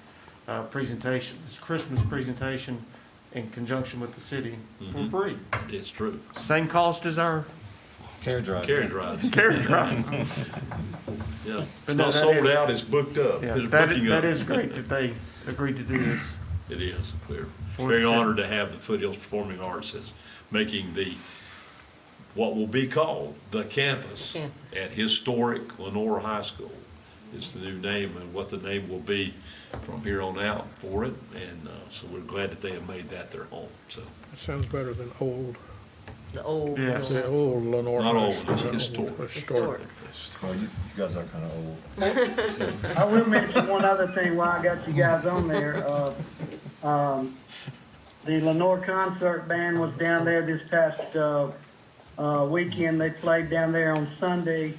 presentation, this Christmas presentation in conjunction with the city for free. It's true. Same cost as our Carriage drive. Carriage rides. carriage drive. Yeah. It's But not no, that sold is- out, it's booked up. Yeah, It's that booking is, up. that is great that they agreed to do this. It is. We're For very the city. honored to have the Foothills Performing Arts as making what will be called the campus Campus. at historic Lenoir High School is the new name, and what the name will be from here on out for it. And so we're glad that they have made that their home. So It sounds better than old. The old. Yes. The old Lenoir. Not High old, it's School. historic. Historic. Well, you guys are kind of old. I will mention one other thing while I got you guys on there. The Lenoir Concert Band was down there this past weekend. They played down there on Sunday,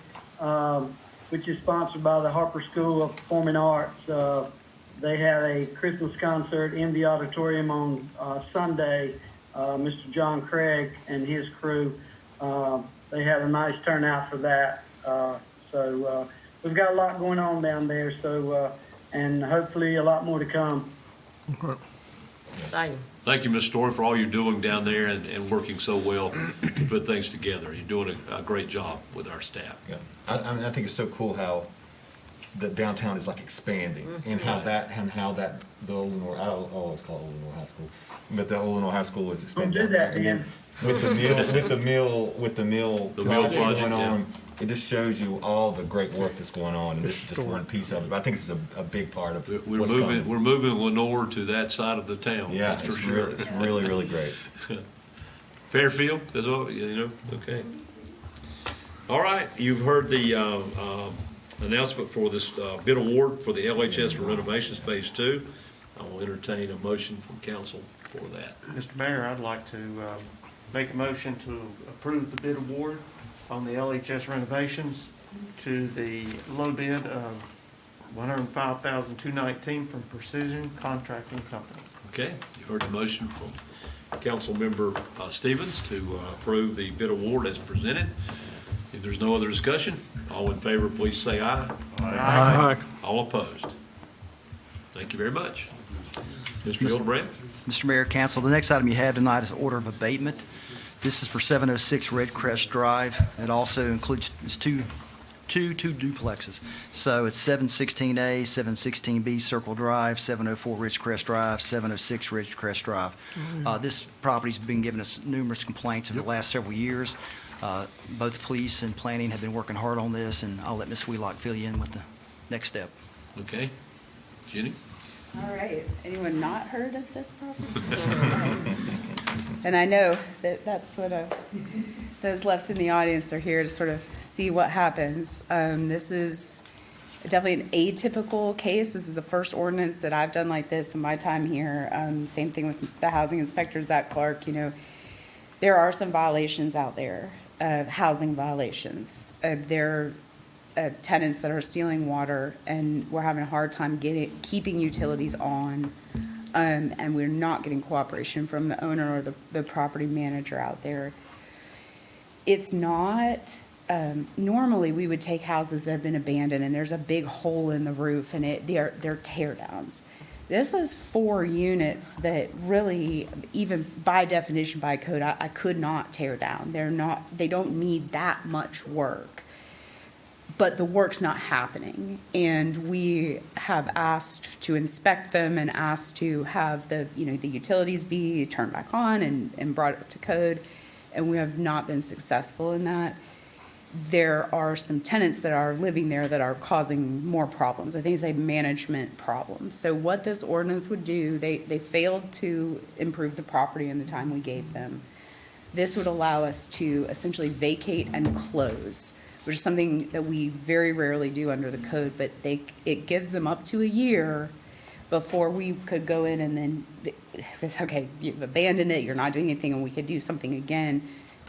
which is sponsored by the Harper School of Performing Arts. They had a Christmas concert in the auditorium on Sunday. Mr. John Craig and his crew, they had a nice turnout for that. So we've got a lot going on down there. So and hopefully a lot more to come. Exciting. thank you, Ms. Story, for all you're doing down there and working so well to put things together. You're doing a great job with our staff. Yeah, I mean, I think it's so cool how the downtown is like expanding, and how the old Lenoir, I always call it Old Lenoir High School, but the Old Lenoir High School is Don't expanding. do that, And then Dan. with the mill The mill project project, going yeah. on, it just shows you all the great work that's going on, and this is just one piece of it. But I think it's a big part of We're what's moving, coming. we're moving Lenore to that side of the town. Yeah, that's for it's sure. really great. Fairfield, is all, you know, okay. All right, you've heard the announcement for this bid award for the LHS for Renovations Phase 2. I will entertain a motion from council for that. Mr. Mayor, I'd like to make a motion to approve the bid award on the LHS renovations to the low bid of $105,219 from Precision Contracting Company. Okay, you heard the motion from Councilmember Stevens to approve the bid award as presented. If there's no other discussion, all in favor, please say aye. Aye. All opposed? Thank you very much. Mr. Hildebrand? Mr. Mayor, Council, the next item you have tonight is order of abatement. This is for 706 Red Crest Drive. It also includes two duplexes. So it's 716A, 716B Circle Drive, 704 Ridgecrest Drive, 706 Ridgecrest Drive. This property's been giving us numerous complaints over the last several years. Both police and planning have been working hard on this, and I'll let Ms. Wheelock fill you in with the next step. Okay. Jenny? All right, anyone not heard of this property? And I know that that's what those left in the audience are here to sort of see what happens. This is definitely an atypical case. This is the first ordinance that I've done like this in my time here. Same thing with the housing inspector, Zach Clark. You know, there are some violations out there, housing violations. There are tenants that are stealing water, and we're having a hard time keeping utilities on. And we're not getting cooperation from the owner or the property manager out there. It's not, normally we would take houses that have been abandoned and there's a big hole in the roof and they're tear downs. This is 4 units that really, even by definition, by code, I could not tear down. They don't need that much work. But the work's not happening. And we have asked to inspect them and asked to have the utilities be turned back on and brought up to code. And we have not been successful in that. There are some tenants that are living there that are causing more problems. I think it's a management problem. So what this ordinance would do, they failed to improve the property in the time we gave them. This would allow us to essentially vacate and close, which is something that we very rarely do under the code, but it gives them up to a year before we could go in and then, it's okay, you've abandoned it, you're not doing anything, and we could do something again.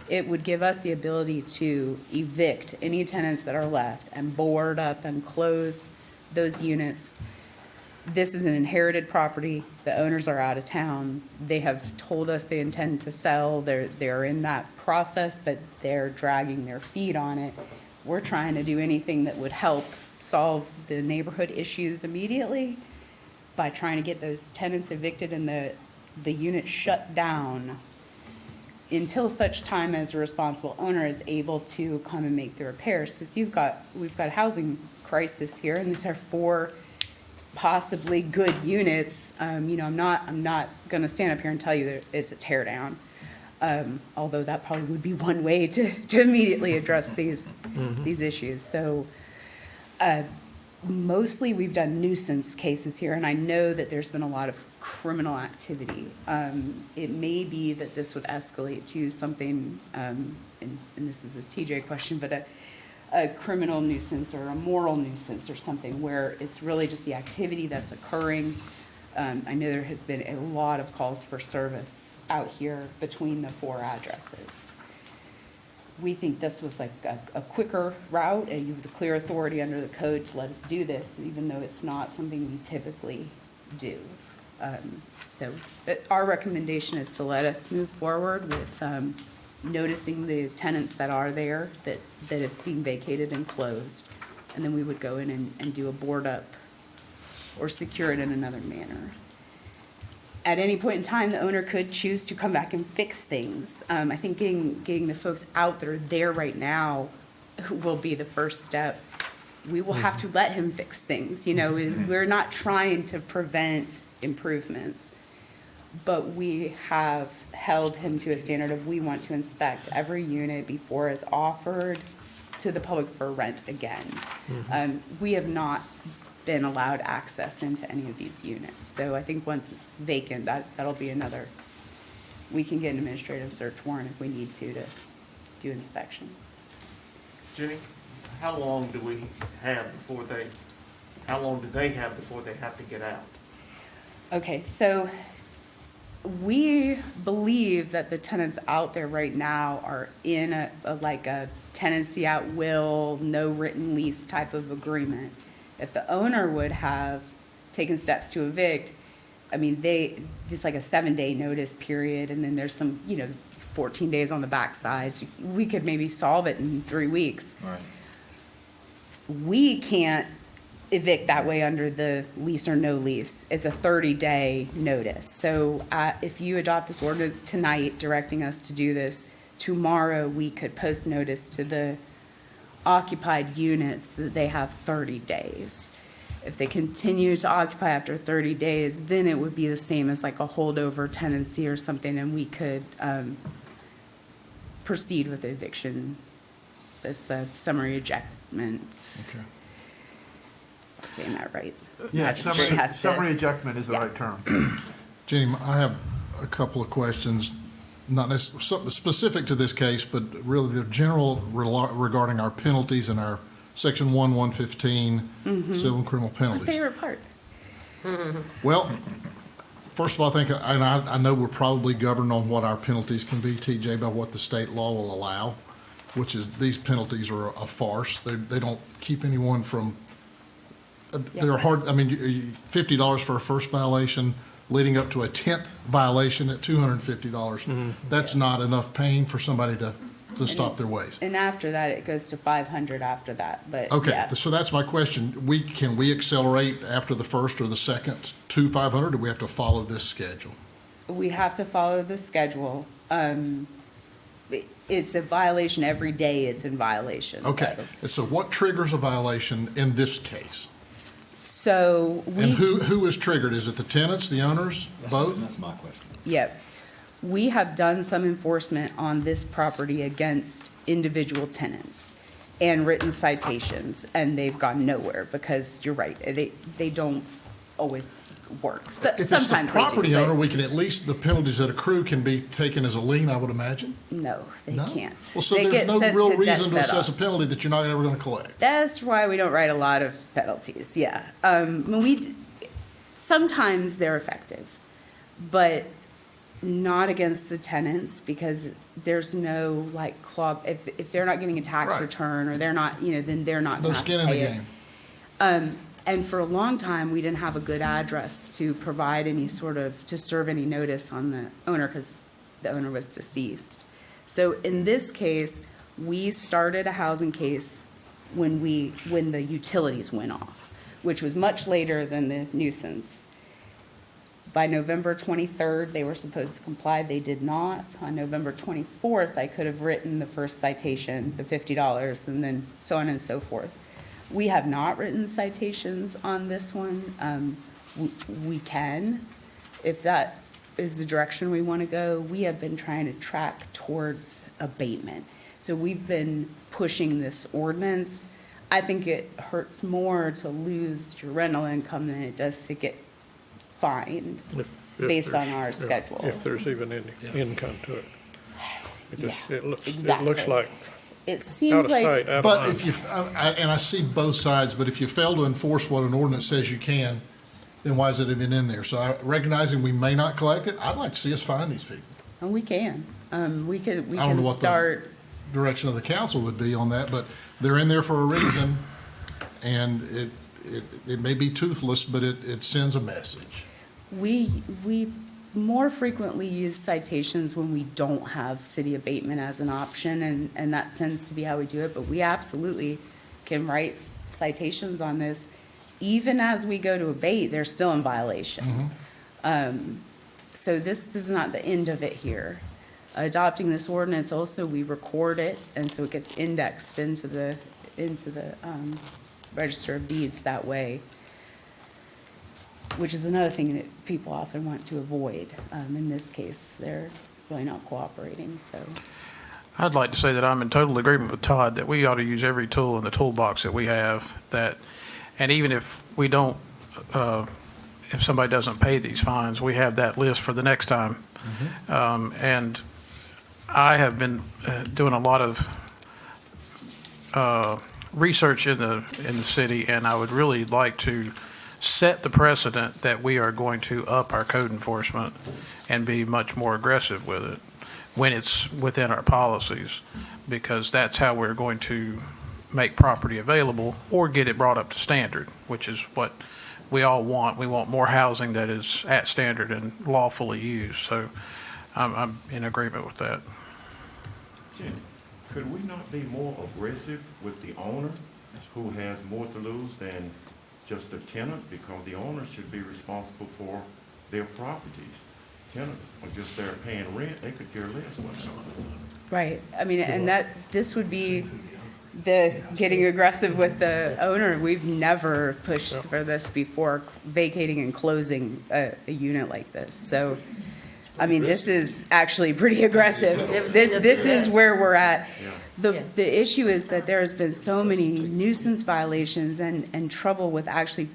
It would give us the ability to evict any tenants that are left and board up and close those units. This is an inherited property. The owners are out of town. They have told us they intend to sell. They're in that process, but they're dragging their feet on it. We're trying to do anything that would help solve the neighborhood issues immediately by trying to get those tenants evicted and the unit shut down until such time as a responsible owner is able to come and make the repairs. Because we've got a housing crisis here, and these are 4 possibly good units. I'm not going to stand up here and tell you that it's a tear down, although that probably would be one way to immediately address these issues. So mostly we've done nuisance cases here, and I know that there's been a lot of criminal activity. It may be that this would escalate to something, and this is a TJ question, but a criminal nuisance or a moral nuisance or something where it's really just the activity that's occurring. I know there has been a lot of calls for service out here between the 4 addresses. We think this was like a quicker route, and you have the clear authority under the code to let us do this, even though it's not something we typically do. But our recommendation is to let us move forward with noticing the tenants that are there, that is being vacated and closed, and then we would go in and do a board up or secure it in another manner. At any point in time, the owner could choose to come back and fix things. I think getting the folks out that are there right now will be the first step. We will have to let him fix things. We're not trying to prevent improvements, but we have held him to a standard of we want to inspect every unit before it's offered to the public for rent again. We have not been allowed access into any of these units. So I think once it's vacant, that'll be another, we can get an administrative search warrant if we need to do inspections. Jenny, how long do they have before they have to get out? Okay, so we believe that the tenants out there right now are in a tenancy at will, no written lease type of agreement. If the owner would have taken steps to evict, it's like a 7-day notice period, and then there's some, 14 days on the backside. So we could maybe solve it in 3 weeks. Right. We can't evict that way under the lease or no lease. It's a 30-day notice. So if you adopt this ordinance tonight directing us to do this, tomorrow we could post notice to the occupied units that they have 30 days. If they continue to occupy after 30 days, then it would be the same as like a holdover tenancy or something, and we could proceed with eviction. It's a summary ejectment. Okay. Saying that right? Yeah, Magistrate has to- summary ejectment is the right term. Jenny, I have a couple of questions, not necessarily specific to this case, but really the general regarding our penalties and our Section 115 civil and criminal My penalties. favorite part. Well, first of all, I know we're probably governed on what our penalties can be, TJ, by what the state law will allow, which is these penalties are a farce. They don't keep anyone from, they're hard, $50 for a first violation, leading up to a 10th violation at $250. That's not enough pain for somebody to to stop their ways. And after that, it goes to 500 after that, but Okay, yeah. so that's my question. Can we accelerate after the first or the second to 500, or do we have to follow this schedule? We have to follow the schedule. It's a violation every day, it's in violation. Okay, and so what triggers a violation in this case? So And who is triggered? Is it the tenants, the owners, both? That's my question. Yep. We have done some enforcement on this property against individual tenants and written citations, and they've gone nowhere because you're right, they don't always work. So- If it's the sometimes they do, property but owner, we can at least, the penalties that accrue can be taken as a lien, I would imagine? No, they No? can't. Well, so They there's get no sent real to debt reason to assess a set-off. penalty that you're not ever going to collect. That's why we don't write a lot of penalties, yeah. Sometimes they're effective, but not against the tenants because there's no like claw, if they're not getting a tax Right. return or they're not, then they're not No going to skin in the pay it. game. And for a long time, we didn't have a good address to provide any sort of, to serve any notice on the owner because the owner was deceased. So in this case, we started a housing case when the utilities went off, which was much later than the nuisance. By November 23rd, they were supposed to comply. They did not. On November 24th, I could have written the first citation, the $50, and then so on and so forth. We have not written citations on this one. We can, if that is the direction we want to go. We have been trying to track towards abatement. So we've been pushing this ordinance. I think it hurts more to lose your rental income than it does to get fined If based on there's- our yeah, schedule. If there's even any income to it. It looks exactly. like It out seems of like. sight, out of But mind. if you, and I see both sides, but if you fail to enforce what an ordinance says you can, then why is it even in there? So recognizing we may not collect it, I'd like to see us find these people. And we can. We I don't know can what the start, direction of the council would be on that, but they're in there for a reason, and it may be toothless, but it sends a message. we more frequently use citations when we don't have city abatement as an option, and that tends to be how we do it, but we absolutely can write citations on this. Even as we go to abate, they're still in violation. So this is not the end of it here. Adopting this ordinance, also, we record it, and so it gets indexed into the Register of Deeds that way, which is another thing that people often want to avoid. In this case, they're really not cooperating, so. I'd like to say that I'm in total agreement with Todd that we ought to use every tool in the toolbox that we have and even if we don't, if somebody doesn't pay these fines, we have that list for the next time. And I have been doing a lot of research in the city, and I would really like to set the precedent that we are going to up our code enforcement and be much more aggressive with it when it's within our policies, because that's how we're going to make property available or get it brought up to standard, which is what we all want. We want more housing that is at standard and lawfully used. So I'm in agreement with that. Jim, could we not be more aggressive with the owner who has more to lose than just the tenant? Because the owner should be responsible for their properties. Tenant are just there paying rent, they could care less what they do. Right, I mean, and this would be the getting aggressive with the owner. We've never pushed for this before, vacating and closing a unit like this. So, I mean, this is actually pretty aggressive. This is where we're at. The issue is that there's been so many nuisance violations and trouble with actually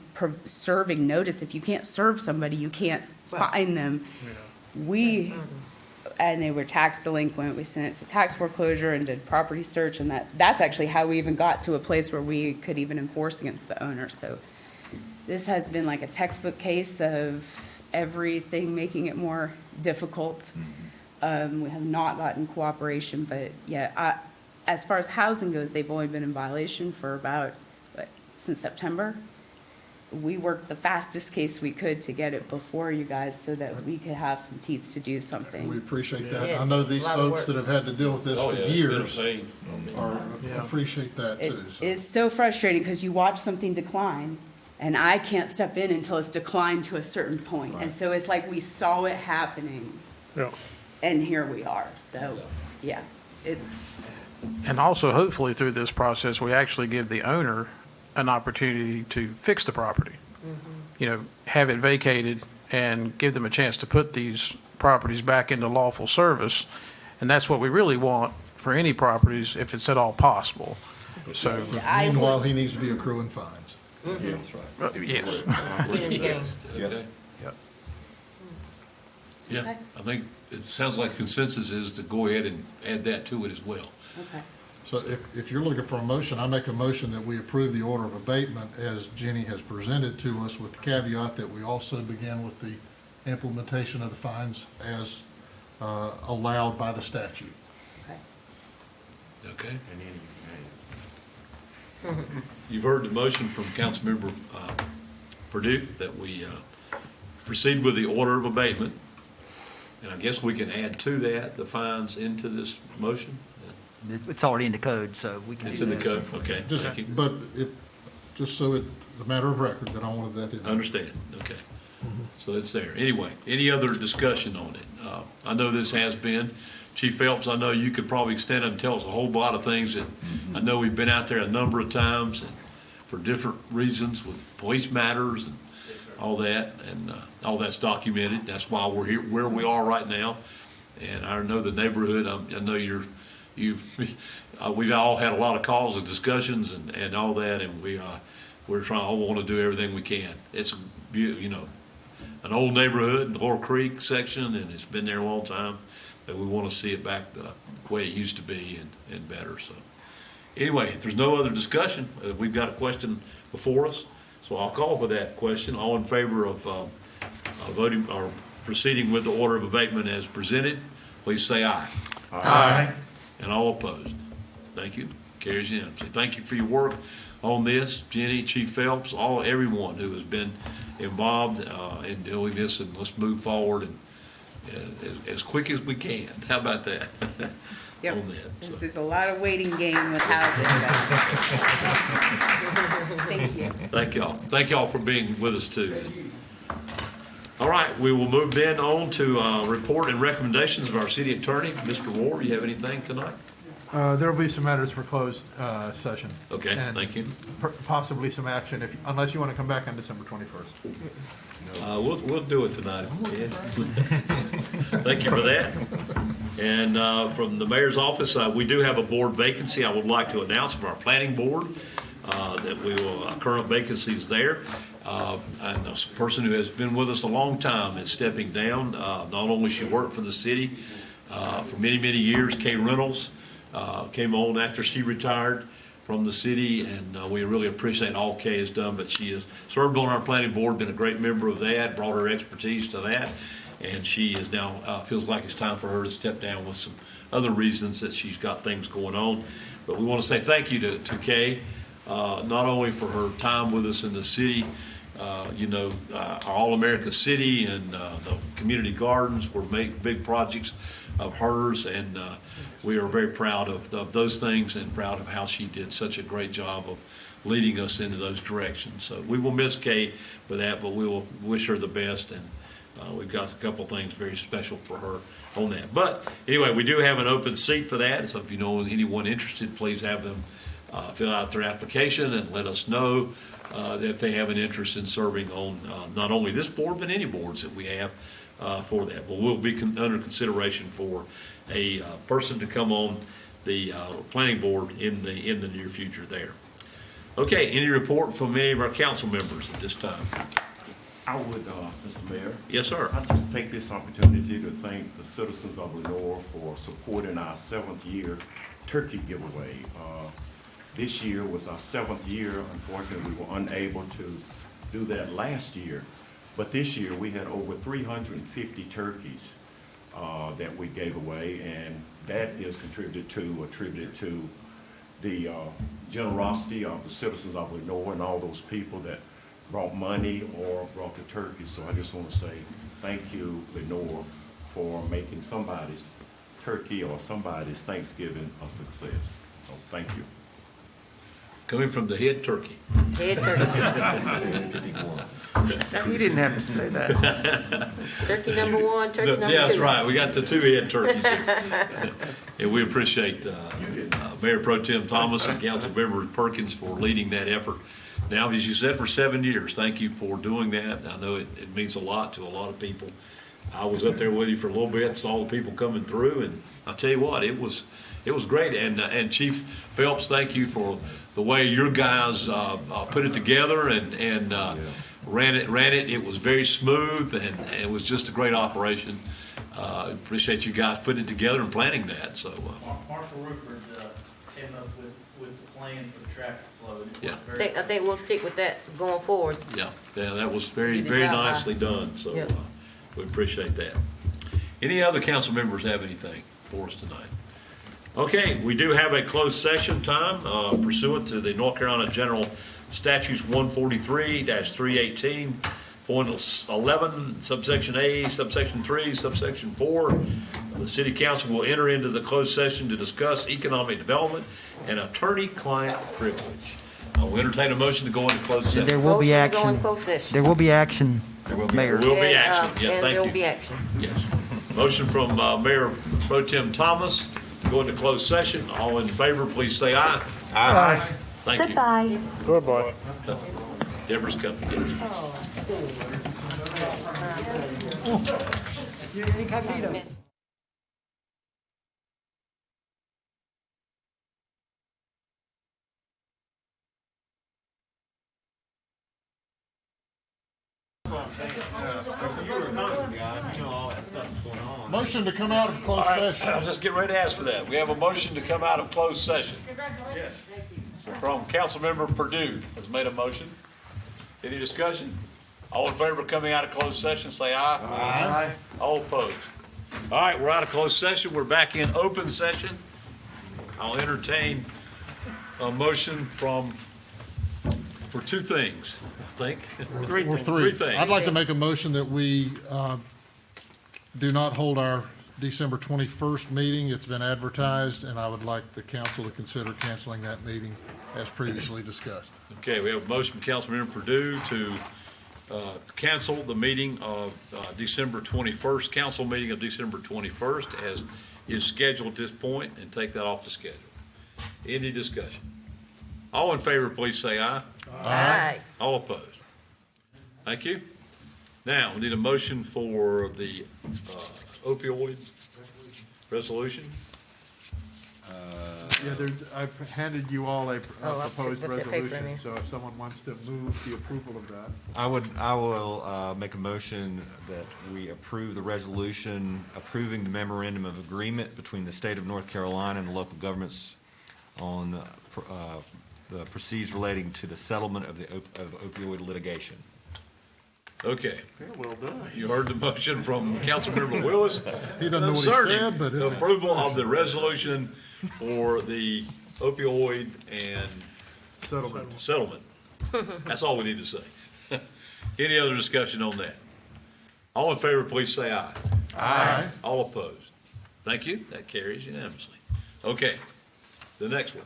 serving notice. If you can't serve somebody, you can't fine them. And they were tax delinquent, we sent it to tax foreclosure and did property search, and that's actually how we even got to a place where we could even enforce against the owner. So this has been like a textbook case of everything making it more difficult. We have not gotten cooperation, but yeah, as far as housing goes, they've only been in violation for about, since September. we worked the fastest case we could to get it before you guys so that we could have some teeth to do We something. appreciate that. I Yes, know these a lot of folks work. that have had to deal with this Oh, for yeah, it's been a years pain. appreciate that It too. so. is so frustrating because you watch something decline and I can't step in until it's declined to a certain point. And so it's like we saw it happening Yeah. and here we are. So, yeah, it's, And also, hopefully, through this process, we actually give the owner an opportunity to fix the property. You know, have it vacated and give them a chance to put these properties back into lawful service. And that's what we really want for any properties, if it's at all possible. So, I Meanwhile, he needs to be accruing fines. Yeah, that's right. yes. Skin in the game. Okay. Yeah, Okay. I think it sounds like consensus is to go ahead and add that to it as well. okay. So if you're looking for a motion, I make a motion that we approve the order of abatement as Jenny has presented to us, with the caveat that we also begin with the implementation of the fines as allowed by the statute. Okay. Okay? And then you can You've heard the motion from Councilmember Purdue that we proceed with the order of abatement. And I guess we can add to that the fines into this motion? It's already in the code, so we can It's do in the this. code, okay. Just, Thank you. but it, just so it's a matter of record that I wanted that in. I understand, okay. So it's there. Anyway, any other discussion on it? I know this has been. Chief Phelps, I know you could probably extend it and tell us a whole lot of things that I know we've been out there a number of times and for different reasons with police matters and all that, and all that's documented. That's why we're here, where we are right now. And I know the neighborhood, I know we've all had a lot of calls and discussions and all that, and we're trying, all want to do everything we can. It's, an old neighborhood, the Laurel Creek section, and it's been there a long time, and we want to see it back the way it used to be and better, so. Anyway, if there's no other discussion, we've got a question before us, so I'll call for that question. All in favor of voting or proceeding with the order of abatement as presented, please say aye. Aye. And all opposed? Thank you. Carries unanimously. Thank you for your work on this, Jenny, Chief Phelps, everyone who has been involved in doing this, and let's move forward and as quick as we can. How about that? Yep. On that. So. There's a lot of waiting game with housing. Thank you. Thank y'all. Thank y'all for being with us too. All right, we will move then on to report and recommendations of our city attorney. Mr. Ward, do you have anything tonight? There will be some matters for closed session. Okay, and thank you. Possibly some action, unless you want to come back on December 21st. We'll do it tonight. Yes. Thank you for that. And from the mayor's office, we do have a board vacancy I would like to announce from our planning board, that we will, current vacancies there. And a person who has been with us a long time is stepping down. Not only she worked for the city for many, many years, Kay Reynolds came on after she retired from the city, and we really appreciate all Kay has done, but she has served on our planning board, been a great member of that, brought her expertise to that, and she is now, feels like it's time for her to step down with some other reasons that she's got things going on. But we want to say thank you to Kay, not only for her time with us in the city, our All-America City and the community gardens were big projects of hers, and we are very proud of those things and proud of how she did such a great job of leading us into those directions. So we will miss Kay for that, but we will wish her the best, and we've got a couple things very special for her on that. But anyway, we do have an open seat for that, so if you know anyone interested, please have them fill out their application and let us know that they have an interest in serving on not only this board, but any boards that we have for that. But we'll be under consideration for a person to come on the planning board in the near future there. Okay, any report from any of our council members at this time? I would, Mr. Mayor. Yes, sir. I'd just take this opportunity to thank the citizens of Lenoir for supporting our 7th year turkey giveaway. This year was our 7th year. Unfortunately, we were unable to do that last year. But this year, we had over 350 turkeys that we gave away, and that is attributed to the generosity of the citizens of Lenoir and all those people that brought money or brought the turkey. So I just want to say thank you, Lenoir, for making somebody's turkey or somebody's Thanksgiving a success. So thank you. Coming from the head turkey. Head turkey. You didn't have to say that. Turkey number one, turkey number two. Yeah, that's right. We got the two head turkeys here. And we appreciate Mayor Pro Tem Thomas and Councilmember Perkins for leading that effort. Now, as you said, for 7 years, thank you for doing that. I know it means a lot to a lot of people. I was up there with you for a little bit, saw the people coming through, and I'll tell you what, it was great. And Chief Phelps, thank you for the way your guys put it together and ran it. It was very smooth, and it was just a great operation. Appreciate you guys putting it together and planning that. So Marshall Rupert came up with the plan for the traffic flow. And it worked I very think we'll stick with that going forward. yeah, that was very Get it very out, nicely done. So Yep. we appreciate that. Any other council members have anything for us tonight? Okay, we do have a closed session time pursuant to the North Carolina General Statutes 143-318.11, subsection A, subsection 3, subsection 4. The City Council will enter into the closed session to discuss economic development and attorney-client privilege. We'll entertain a motion to go into closed session. There will be Motion to go in action. closed session. There will be action, Mayor. There will be And, action. Yeah, and thank there will you. be action. Yes. Motion from Mayor Pro Tem Thomas to go into closed session. All in favor, please say aye. Aye. Thank you. Goodbye. Goodbye. Deborah's coming. Yes. Motion to come out of closed All right, session. I was just getting ready to ask for that. We have a motion to come out of closed session. From Councilmember Purdue has made a motion. Any discussion? All in favor of coming out of closed session, say aye. Aye. All opposed? All right, we're out of closed session. We're back in open session. I'll entertain a motion for two things, I think. Or Three things. I'd like to make a motion that we do not hold our December 21st meeting. It's been advertised, and I would like the council to consider canceling that meeting as previously discussed. Okay, we have a motion from Councilmember Purdue to cancel the meeting of December 21st, council meeting of December 21st as is scheduled at this point, and take that off the schedule. Any discussion? All in favor, please say aye. Aye. All opposed? Thank you. Now, we need a motion for the opioid resolution. Yeah, I've handed you all a proposed put that paper in resolution, there. so if someone wants to move the approval of that. I will make a motion that we approve the resolution approving the memorandum of agreement between the state of North Carolina and the local governments on the proceeds relating to the settlement of opioid litigation. Okay. Yeah, well done. You heard the motion from Councilmember Willis. He doesn't know what he concerning said, but it's the approval of the resolution for the opioid and settlement. That's all we need to say. Any other discussion on that? All in favor, please say aye. Aye. All opposed? Thank you. That carries unanimously. Okay, the next one.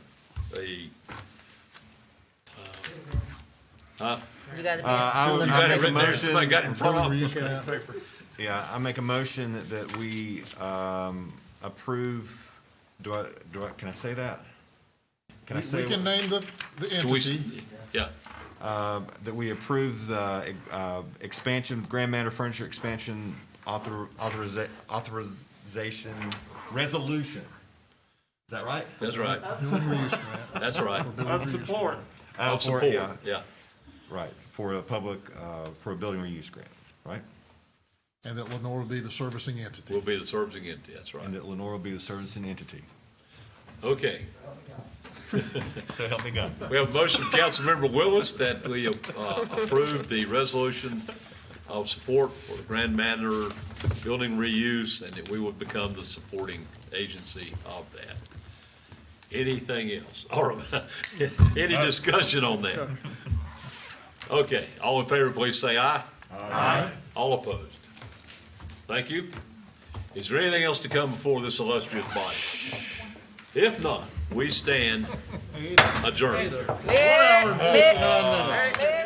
You got it. I would You got it make a written there. motion. Somebody got it in front of Building them. reuse Yeah, I make a motion that we approve, can I say that? Can I say? We can name the entity. Yeah. That we approve the expansion, Grand Manor Furniture expansion authorization resolution. Is that right? That's right. Building reuse grant. That's right. Of support. Of support, yeah. Right, for a public, for a building reuse grant, right? And that Lenoir will be the servicing entity. Will be the servicing entity, that's right. And that Lenoir will be the servicing entity. Okay. So help me God. We have a motion from Councilmember Willis that we approve the resolution of support for the Grand Manor building reuse, and that we would become the supporting agency of that. Anything else? Or any discussion on that? Okay, all in favor, please say aye. Aye. All opposed? Thank you. Is there anything else to come before this illustrious body? If not, we stand adjourned. Yeah, yeah.